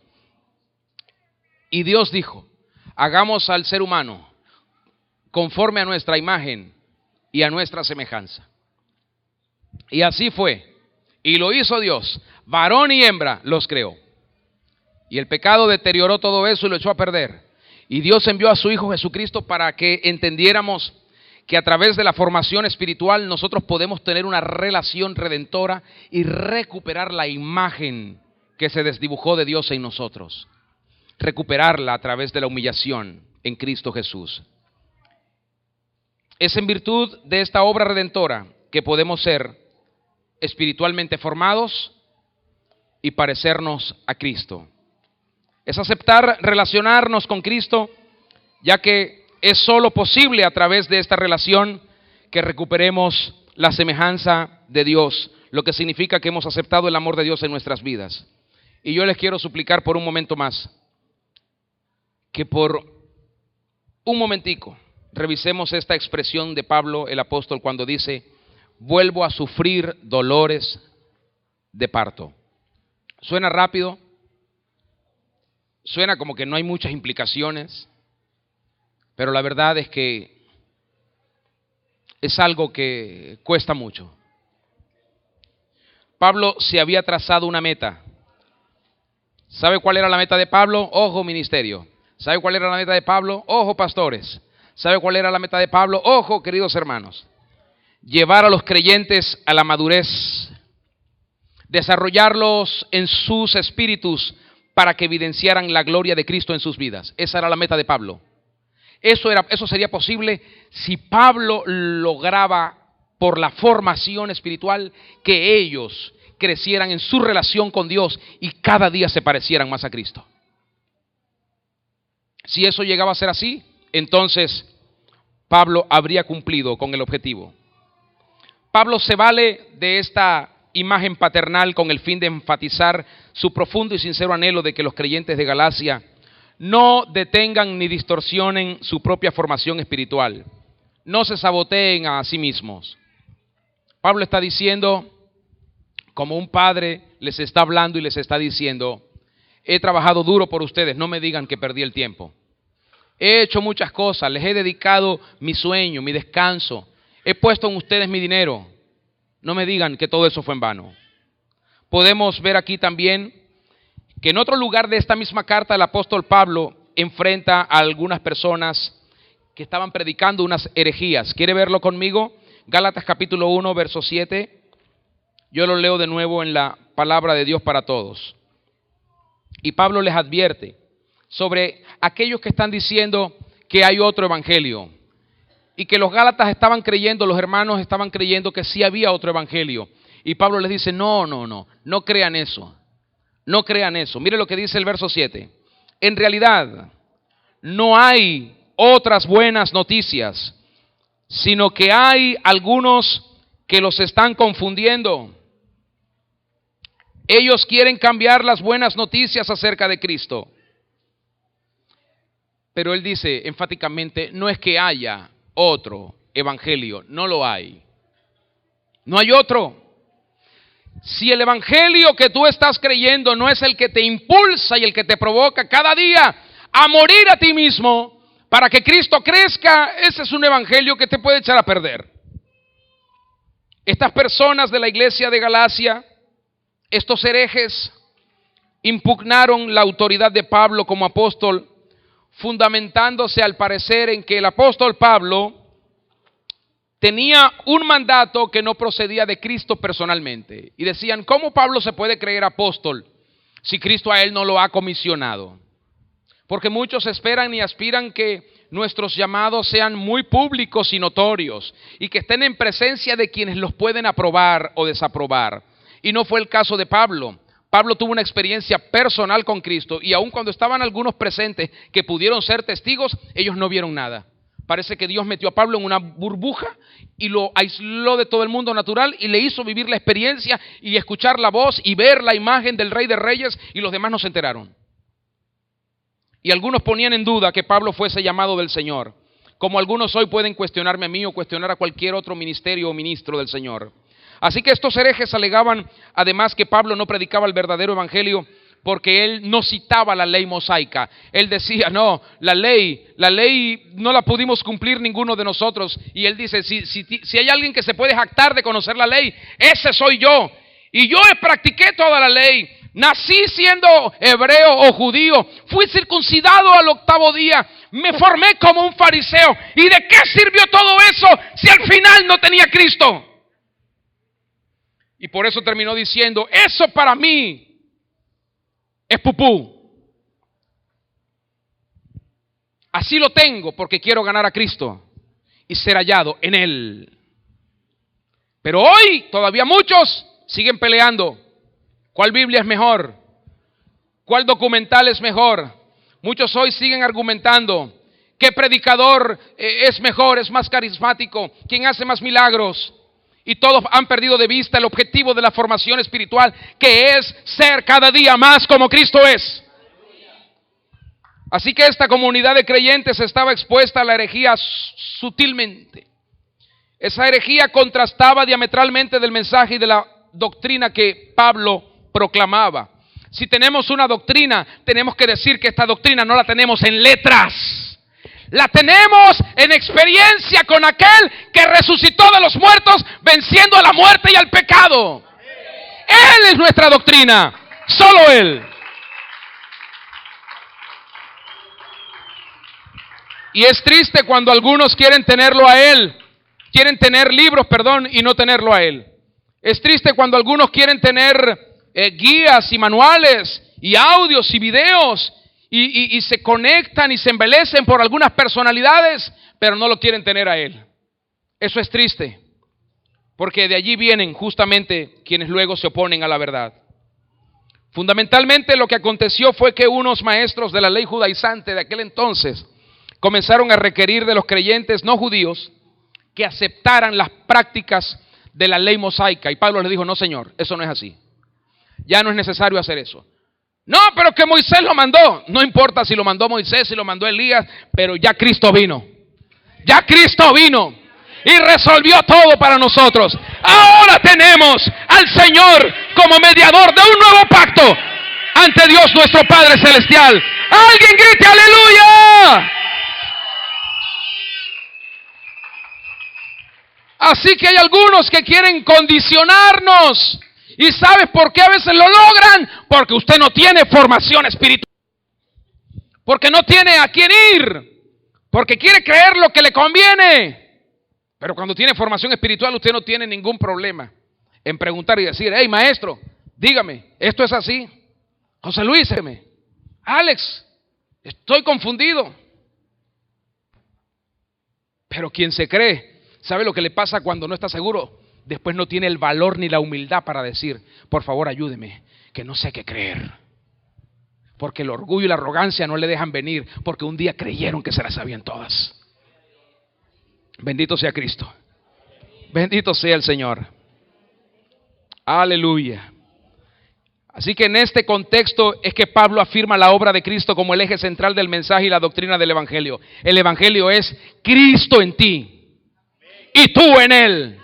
Y Dios dijo, hagamos al ser humano conforme a nuestra imagen y a nuestra semejanza. Y así fue. Y lo hizo Dios. Varón y hembra los creó. Y el pecado deterioró todo eso y lo echó a perder. Y Dios envió a su Hijo Jesucristo para que entendiéramos que a través de la formación espiritual nosotros podemos tener una relación redentora y recuperar la imagen que se desdibujó de Dios en nosotros. Recuperarla a través de la humillación en Cristo Jesús. Es en virtud de esta obra redentora que podemos ser espiritualmente formados y parecernos a Cristo. Es aceptar relacionarnos con Cristo, ya que es solo posible a través de esta relación que recuperemos la semejanza de Dios, lo que significa que hemos aceptado el amor de Dios en nuestras vidas. Y yo les quiero suplicar por un momento más, que por un momentico revisemos esta expresión de Pablo el apóstol cuando dice, vuelvo a sufrir dolores de parto. Suena rápido, suena como que no hay muchas implicaciones, pero la verdad es que es algo que cuesta mucho. Pablo se había trazado una meta. ¿Sabe cuál era la meta de Pablo? Ojo, ministerio. ¿Sabe cuál era la meta de Pablo? Ojo, pastores. ¿Sabe cuál era la meta de Pablo? Ojo, queridos hermanos. Llevar a los creyentes a la madurez, desarrollarlos en sus espíritus para que evidenciaran la gloria de Cristo en sus vidas. Esa era la meta de Pablo. Eso sería posible si Pablo lograba, por la formación espiritual, que ellos crecieran en su relación con Dios y cada día se parecieran más a Cristo. Si eso llegaba a ser así, entonces Pablo habría cumplido con el objetivo. Pablo se vale de esta imagen paternal con el fin de enfatizar su profundo y sincero anhelo de que los creyentes de Galacia no detengan ni distorsionen su propia formación espiritual, no se saboteen a sí mismos. Pablo está diciendo, como un padre les está hablando y les está diciendo, he trabajado duro por ustedes, no me digan que perdí el tiempo. He hecho muchas cosas, les he dedicado mi sueño, mi descanso, he puesto en ustedes mi dinero. No me digan que todo eso fue en vano. Podemos ver aquí también que en otro lugar de esta misma carta el apóstol Pablo enfrenta a algunas personas que estaban predicando unas herejías. ¿Quiere verlo conmigo? Gálatas capítulo 1, verso 7. Yo lo leo de nuevo en la palabra de Dios para todos. Y Pablo les advierte sobre aquellos que están diciendo que hay otro evangelio. Y que los Gálatas estaban creyendo, los hermanos estaban creyendo que sí había otro evangelio. Y Pablo les dice, no crean eso. No crean eso. Mire lo que dice el verso 7. En realidad, no hay otras buenas noticias, sino que hay algunos que los están confundiendo. Ellos quieren cambiar las buenas noticias acerca de Cristo. Pero él dice enfáticamente, no es que haya otro evangelio, no lo hay. No hay otro. Si el evangelio que tú estás creyendo no es el que te impulsa y el que te provoca cada día a morir a ti mismo para que Cristo crezca, ese es un evangelio que te puede echar a perder. Estas personas de la iglesia de Galacia, estos herejes, impugnaron la autoridad de Pablo como apóstol, fundamentándose al parecer en que el apóstol Pablo tenía un mandato que no procedía de Cristo personalmente. Y decían, ¿cómo Pablo se puede creer apóstol si Cristo a él no lo ha comisionado? Porque muchos esperan y aspiran que nuestros llamados sean muy públicos y notorios y que estén en presencia de quienes los pueden aprobar o desaprobar. Y no fue el caso de Pablo. Pablo tuvo una experiencia personal con Cristo y aun cuando estaban algunos presentes que pudieron ser testigos, ellos no vieron nada. Parece que Dios metió a Pablo en una burbuja y lo aisló de todo el mundo natural y le hizo vivir la experiencia y escuchar la voz y ver la imagen del Rey de Reyes, y los demás no se enteraron. Y algunos ponían en duda que Pablo fuese llamado del Señor, como algunos hoy pueden cuestionarme a mí o cuestionar a cualquier otro ministerio o ministro del Señor. Así que estos herejes alegaban además que Pablo no predicaba el verdadero evangelio porque él no citaba la ley mosaica. Él decía, no, la ley no la pudimos cumplir ninguno de nosotros. Y él dice, si hay alguien que se puede jactar de conocer la ley, ese soy yo. Y yo practiqué toda la ley. Nací siendo hebreo o judío, fui circuncidado al 8º día, me formé como un fariseo. ¿Y de qué sirvió todo eso si al final no tenía Cristo? Y por eso terminó diciendo, eso para mí es pupú. Así lo tengo porque quiero ganar a Cristo y ser hallado en Él. Pero hoy todavía muchos siguen peleando. ¿Cuál Biblia es mejor? ¿Cuál documental es mejor? Muchos hoy siguen argumentando qué predicador es mejor, es más carismático, quién hace más milagros. Y todos han perdido de vista el objetivo de la formación espiritual, que es ser cada día más como Cristo es. Así que esta comunidad de creyentes estaba expuesta a la herejía sutilmente. Esa herejía contrastaba diametralmente del mensaje y de la doctrina que Pablo proclamaba. Si tenemos una doctrina, tenemos que decir que esta doctrina no la tenemos en letras. La tenemos en experiencia con aquel que resucitó de los muertos, venciendo a la muerte y al pecado. Él es nuestra doctrina, solo Él. Y es triste cuando algunos quieren tenerlo a Él, quieren tener libros, y no tenerlo a Él. Es triste cuando algunos quieren tener guías y manuales y audios y videos y se conectan y se embelecen por algunas personalidades, pero no lo quieren tener a Él. Eso es triste, porque de allí vienen justamente quienes luego se oponen a la verdad. Fundamentalmente lo que aconteció fue que unos maestros de la ley judaizante de aquel entonces comenzaron a requerir de los creyentes no judíos que aceptaran las prácticas de la ley mosaica. Y Pablo les dijo, no señor, eso no es así. Ya no es necesario hacer eso. No, pero que Moisés lo mandó. No importa si lo mandó Moisés, si lo mandó Elías, pero ya Cristo vino. Ya Cristo vino y resolvió todo para nosotros. Ahora tenemos al Señor como mediador de un nuevo pacto ante Dios nuestro Padre Celestial. ¡Alguien grite aleluya! Así que hay algunos que quieren condicionarnos. ¿Y sabes por qué a veces lo logran? Porque usted no tiene formación espiritual. Porque no tiene a quién ir. Porque quiere creer lo que le conviene. Pero cuando tiene formación espiritual, usted no tiene ningún problema en preguntar y decir, hey maestro, dígame, ¿esto es así? José Luis, dígame. Alex, estoy confundido. Pero quien se cree, ¿sabe lo que le pasa cuando no está seguro? Después no tiene el valor ni la humildad para decir, por favor ayúdeme, que no sé qué creer. Porque el orgullo y la arrogancia no le dejan venir, porque un día creyeron que se las sabían todas. Bendito sea Cristo. Bendito sea el Señor. Aleluya. Así que en este contexto es que Pablo afirma la obra de Cristo como el eje central del mensaje y la doctrina del Evangelio. El Evangelio es Cristo en ti y tú en Él.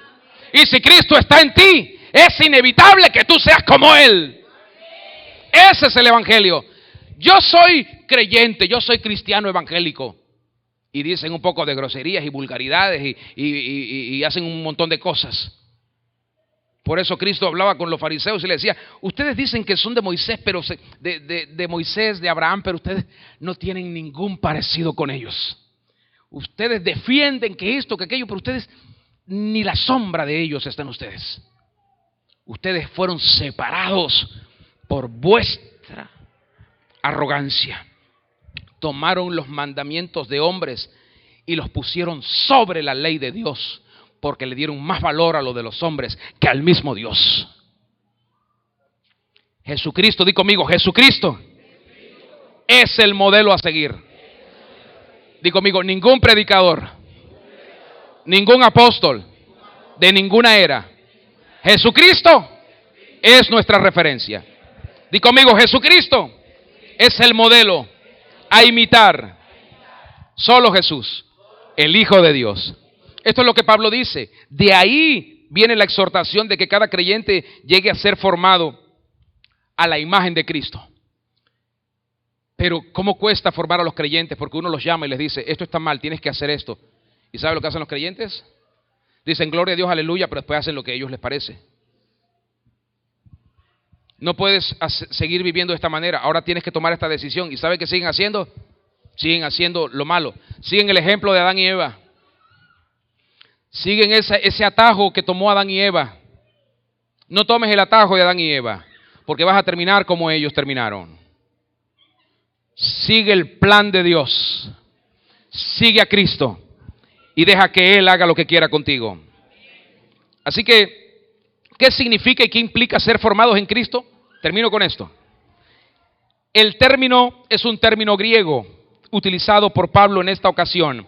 Y si Cristo está en ti, es inevitable que tú seas como Él. Ese es el Evangelio. Yo soy creyente, yo soy cristiano evangélico. Y dicen un poco de groserías y vulgaridades y hacen un montón de cosas. Por eso Cristo hablaba con los fariseos y le decía, ustedes dicen que son de Moisés, pero de Moisés, de Abraham, pero ustedes no tienen ningún parecido con ellos. Ustedes defienden que esto, que aquello, pero ustedes ni la sombra de ellos están ustedes. Ustedes fueron separados por vuestra arrogancia. Tomaron los mandamientos de hombres y los pusieron sobre la ley de Dios, porque le dieron más valor a lo de los hombres que al mismo Dios. Jesucristo, di conmigo, Jesucristo es el modelo a seguir. Di conmigo, ningún predicador ningún apóstol, de ninguna era. Jesucristo es nuestra referencia. Di conmigo, Jesucristo es el modelo a imitar. Solo Jesús, el Hijo de Dios. Esto es lo que Pablo dice. De ahí viene la exhortación de que cada creyente llegue a ser formado a la imagen de Cristo. Pero ¿cómo cuesta formar a los creyentes? Porque uno los llama y les dice, esto está mal, tienes que hacer esto. ¿Y sabe lo que hacen los creyentes? Dicen, gloria a Dios, aleluya, pero después hacen lo que a ellos les parece. No puedes seguir viviendo de esta manera. Ahora tienes que tomar esta decisión. ¿Y sabe qué siguen haciendo? Siguen haciendo lo malo. Siguen el ejemplo de Adán y Eva. Siguen ese atajo que tomó Adán y Eva. No tomes el atajo de Adán y Eva, porque vas a terminar como ellos terminaron. Sigue el plan de Dios. Sigue a Cristo y deja que Él haga lo que quiera contigo. Así que, ¿qué significa y qué implica ser formados en Cristo? Termino con esto. El término es un término griego utilizado por Pablo en esta ocasión.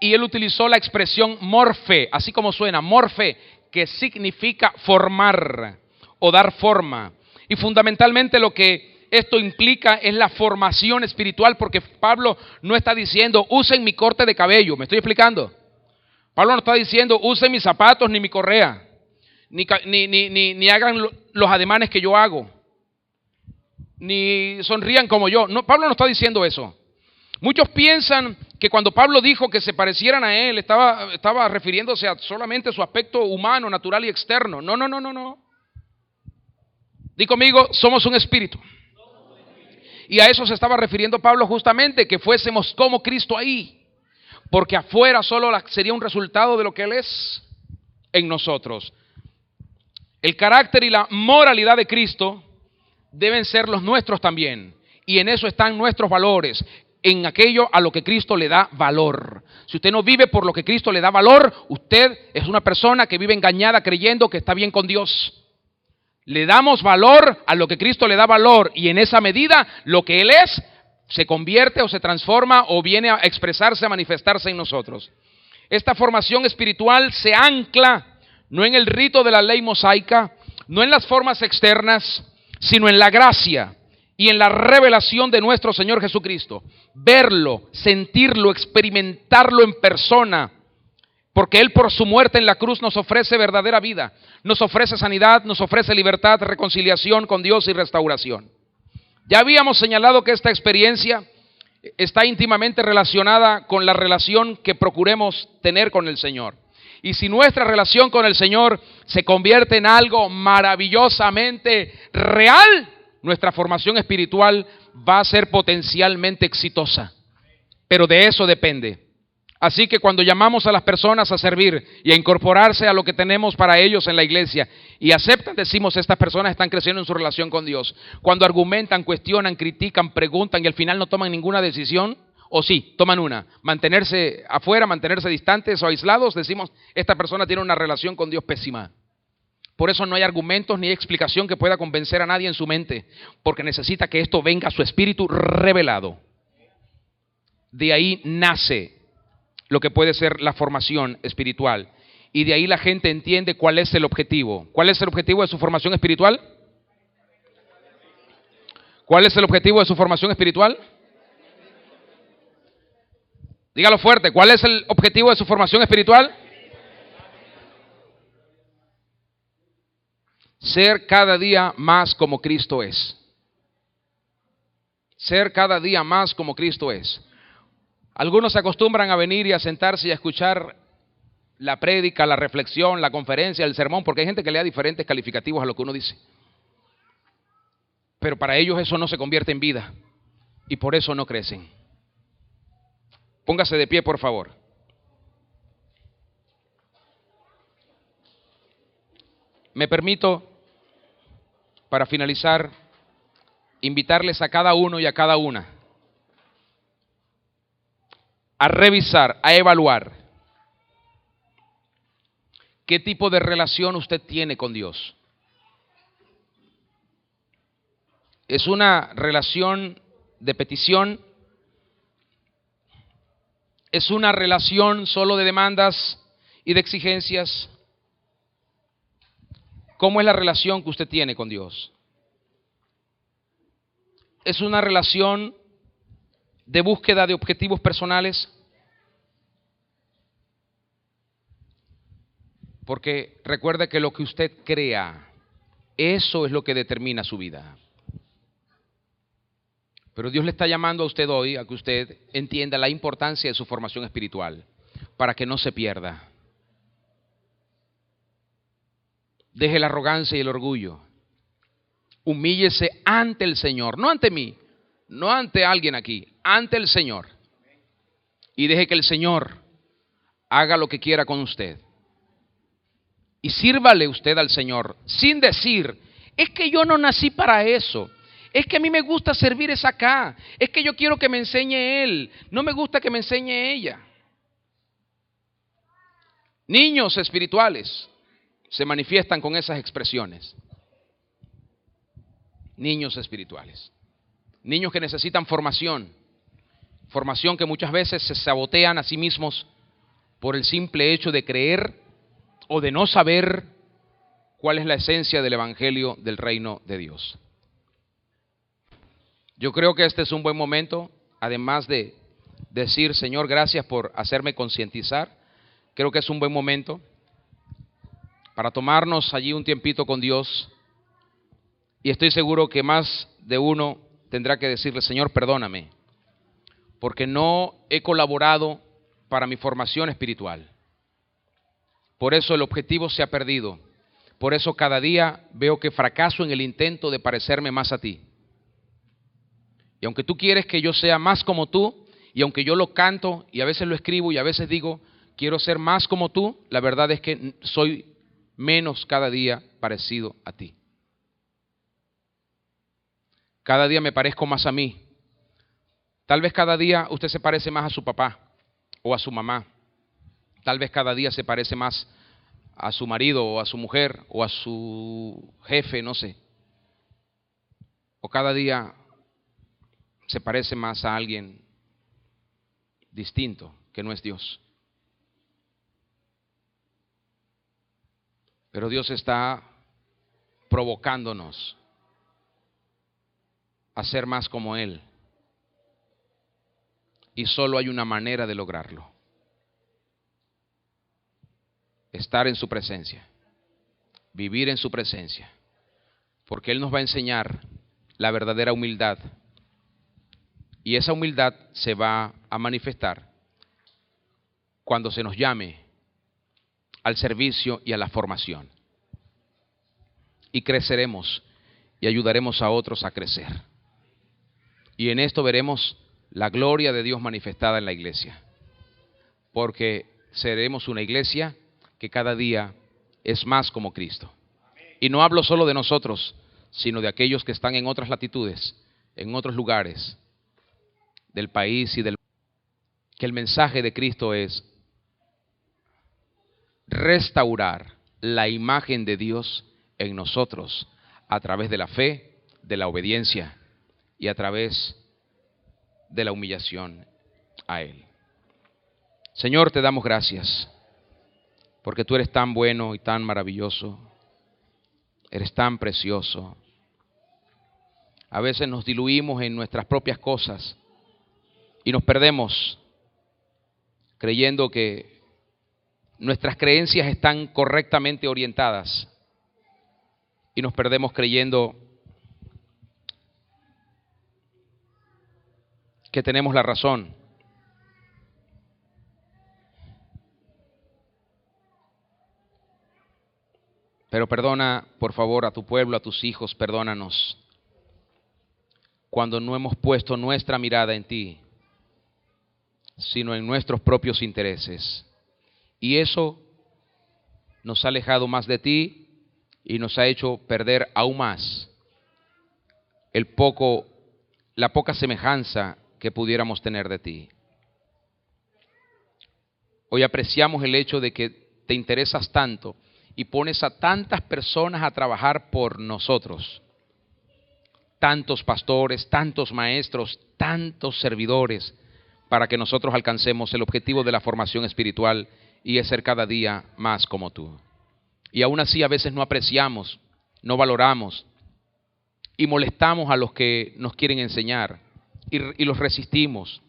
Y él utilizó la expresión morfe, así como suena, morfe, que significa formar o dar forma. Y fundamentalmente lo que esto implica es la formación espiritual, porque Pablo no está diciendo, usen mi corte de cabello, ¿me estoy explicando? Pablo no está diciendo, usen mis zapatos ni mi correa, ni hagan los ademanes que yo hago, ni sonrían como yo. No, Pablo no está diciendo eso. Muchos piensan que cuando Pablo dijo que se parecieran a él, estaba refiriéndose a solamente su aspecto humano, natural y externo. No. Di conmigo, somos un espíritu. Y a eso se estaba refiriendo Pablo justamente, que fuésemos como Cristo ahí. Porque afuera solo sería un resultado de lo que Él es en nosotros. El carácter y la moralidad de Cristo deben ser los nuestros también. Y en eso están nuestros valores. En aquello a lo que Cristo le da valor. Si usted no vive por lo que Cristo le da valor, usted es una persona que vive engañada creyendo que está bien con Dios. Le damos valor a lo que Cristo le da valor, y en esa medida lo que Él es se convierte o se transforma o viene a expresarse, a manifestarse en nosotros. Esta formación espiritual se ancla no en el rito de la ley mosaica, no en las formas externas, sino en la gracia y en la revelación de nuestro Señor Jesucristo. Verlo, sentirlo, experimentarlo en persona, porque Él por su muerte en la cruz nos ofrece verdadera vida, nos ofrece sanidad, nos ofrece libertad, reconciliación con Dios y restauración. Ya habíamos señalado que esta experiencia está íntimamente relacionada con la relación que procuremos tener con el Señor. Y si nuestra relación con el Señor se convierte en algo maravillosamente real, nuestra formación espiritual va a ser potencialmente exitosa. Pero de eso depende. Así que cuando llamamos a las personas a servir y a incorporarse a lo que tenemos para ellos en la iglesia y aceptan, decimos, estas personas están creciendo en su relación con Dios. Cuando argumentan, cuestionan, critican, preguntan y al final no toman ninguna decisión, o sí, toman una, mantenerse afuera, mantenerse distantes o aislados, decimos, esta persona tiene una relación con Dios pésima. Por eso no hay argumentos ni explicación que pueda convencer a nadie en su mente, porque necesita que esto venga a su espíritu revelado. De ahí nace lo que puede ser la formación espiritual. Y de ahí la gente entiende cuál es el objetivo. ¿Cuál es el objetivo de su formación espiritual? ¿Cuál es el objetivo de su formación espiritual? Dígalo fuerte. ¿Cuál es el objetivo de su formación espiritual? Ser cada día más como Cristo es. Ser cada día más como Cristo es. Algunos se acostumbran a venir y a sentarse y a escuchar la prédica, la reflexión, la conferencia, el sermón, porque hay gente que le da diferentes calificativos a lo que uno dice. Pero para ellos eso no se convierte en vida y por eso no crecen. Póngase de pie, por favor. Me permito, para finalizar, invitarles a cada uno y a cada una a revisar, a evaluar qué tipo de relación usted tiene con Dios. ¿Es una relación de petición? ¿Es una relación solo de demandas y de exigencias. ¿Cómo es la relación que usted tiene con Dios? ¿Es una relación de búsqueda de objetivos personales? Porque recuerde que lo que usted crea, eso es lo que determina su vida. Pero Dios le está llamando a usted hoy a que usted entienda la importancia de su formación espiritual, para que no se pierda. Deje la arrogancia y el orgullo. Humíllese ante el Señor, no ante mí, no ante alguien aquí, ante el Señor. Y deje que el Señor haga lo que quiera con usted. Y sírvale usted al Señor sin decir, es que yo no nací para eso. Es que a mí me gusta servir es acá. Es que yo quiero que me enseñe Él. No me gusta que me enseñe ella. Niños espirituales se manifiestan con esas expresiones. Niños espirituales. Niños que necesitan formación. Formación que muchas veces se sabotean a sí mismos por el simple hecho de creer o de no saber cuál es la esencia del evangelio del reino de Dios. Yo creo que este es un buen momento, además de decir, Señor, gracias por hacerme concientizar. Creo que es un buen momento para tomarnos allí un tiempito con Dios. Y estoy seguro que más de uno tendrá que decirle, Señor, perdóname, porque no he colaborado para mi formación espiritual. Por eso el objetivo se ha perdido. Por eso cada día veo que fracaso en el intento de parecerme más a ti. Y aunque tú quieres que yo sea más como tú, y aunque yo lo canto, y a veces lo escribo, y a veces digo, quiero ser más como tú, la verdad es que soy menos cada día parecido a ti. Cada día me parezco más a mí. Tal vez cada día usted se parece más a su papá o a su mamá. Tal vez cada día se parece más a su marido o a su mujer o a su jefe, no sé. O cada día se parece más a alguien distinto que no es Dios. Pero Dios está provocándonos a ser más como Él. Y solo hay una manera de lograrlo. Estar en su presencia. Vivir en su presencia. Porque Él nos va a enseñar la verdadera humildad. Y esa humildad se va a manifestar cuando se nos llame al servicio y a la formación. Y creceremos y ayudaremos a otros a crecer. Y en esto veremos la gloria de Dios manifestada en la iglesia. Porque seremos una iglesia que cada día es más como Cristo. Y no hablo solo de nosotros, sino de aquellos que están en otras latitudes, en otros lugares del país y del mundo. Que el mensaje de Cristo es restaurar la imagen de Dios en nosotros a través de la fe, de la obediencia y a través de la humillación a Él. Señor, te damos gracias porque tú eres tan bueno y tan maravilloso, eres tan precioso. A veces nos diluimos en nuestras propias cosas y nos perdemos creyendo que nuestras creencias están correctamente orientadas y nos perdemos creyendo que tenemos la razón. Pero perdona, por favor, a tu pueblo, a tus hijos, perdónanos cuando no hemos puesto nuestra mirada en ti, sino en nuestros propios intereses. Y eso nos ha alejado más de ti y nos ha hecho perder aún más la poca semejanza que pudiéramos tener de ti. Hoy apreciamos el hecho de que te interesas tanto y pones a tantas personas a trabajar por nosotros. Tantos pastores, tantos maestros, tantos servidores, para que nosotros alcancemos el objetivo de la formación espiritual y es ser cada día más como tú. Y aún así a veces no apreciamos, no valoramos y molestamos a los que nos quieren enseñar y los resistimos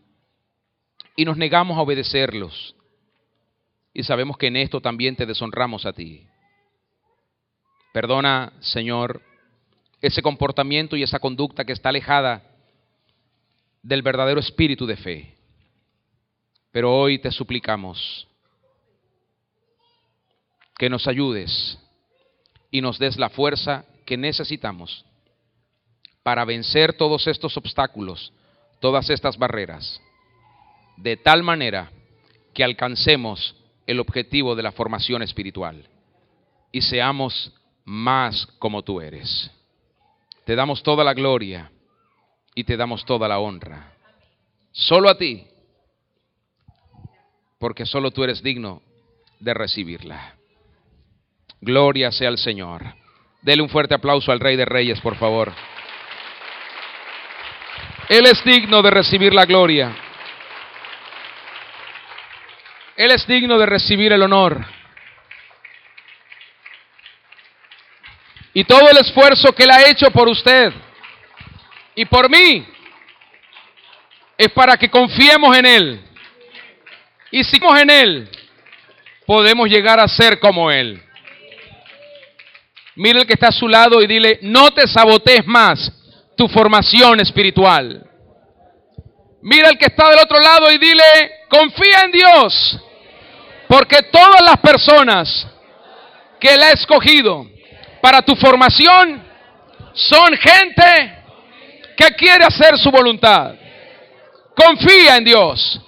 y nos negamos a obedecerlos. Y sabemos que en esto también te deshonramos a ti. Perdona, Señor, ese comportamiento y esa conducta que está alejada del verdadero espíritu de fe. Pero hoy te suplicamos que nos ayudes y nos des la fuerza que necesitamos para vencer todos estos obstáculos, todas estas barreras, de tal manera que alcancemos el objetivo de la formación espiritual y seamos más como tú eres. Te damos toda la gloria y te damos toda la honra. Solo a ti, porque solo tú eres digno de recibirla. Gloria sea al Señor. Dele un fuerte aplauso al Rey de Reyes, por favor. Él es digno de recibir la gloria. Él es digno de recibir el honor. Y todo el esfuerzo que Él ha hecho por usted y por mí es para que confiemos en Él. Y si confiamos en Él, podemos llegar a ser como Él. Mira el que está a su lado y dile, no te sabotees más tu formación espiritual. Mira el que está del otro lado y dile, confía en Dios, porque todas las personas que Él ha escogido para tu formación son gente que quiere hacer su voluntad. Confía en Dios.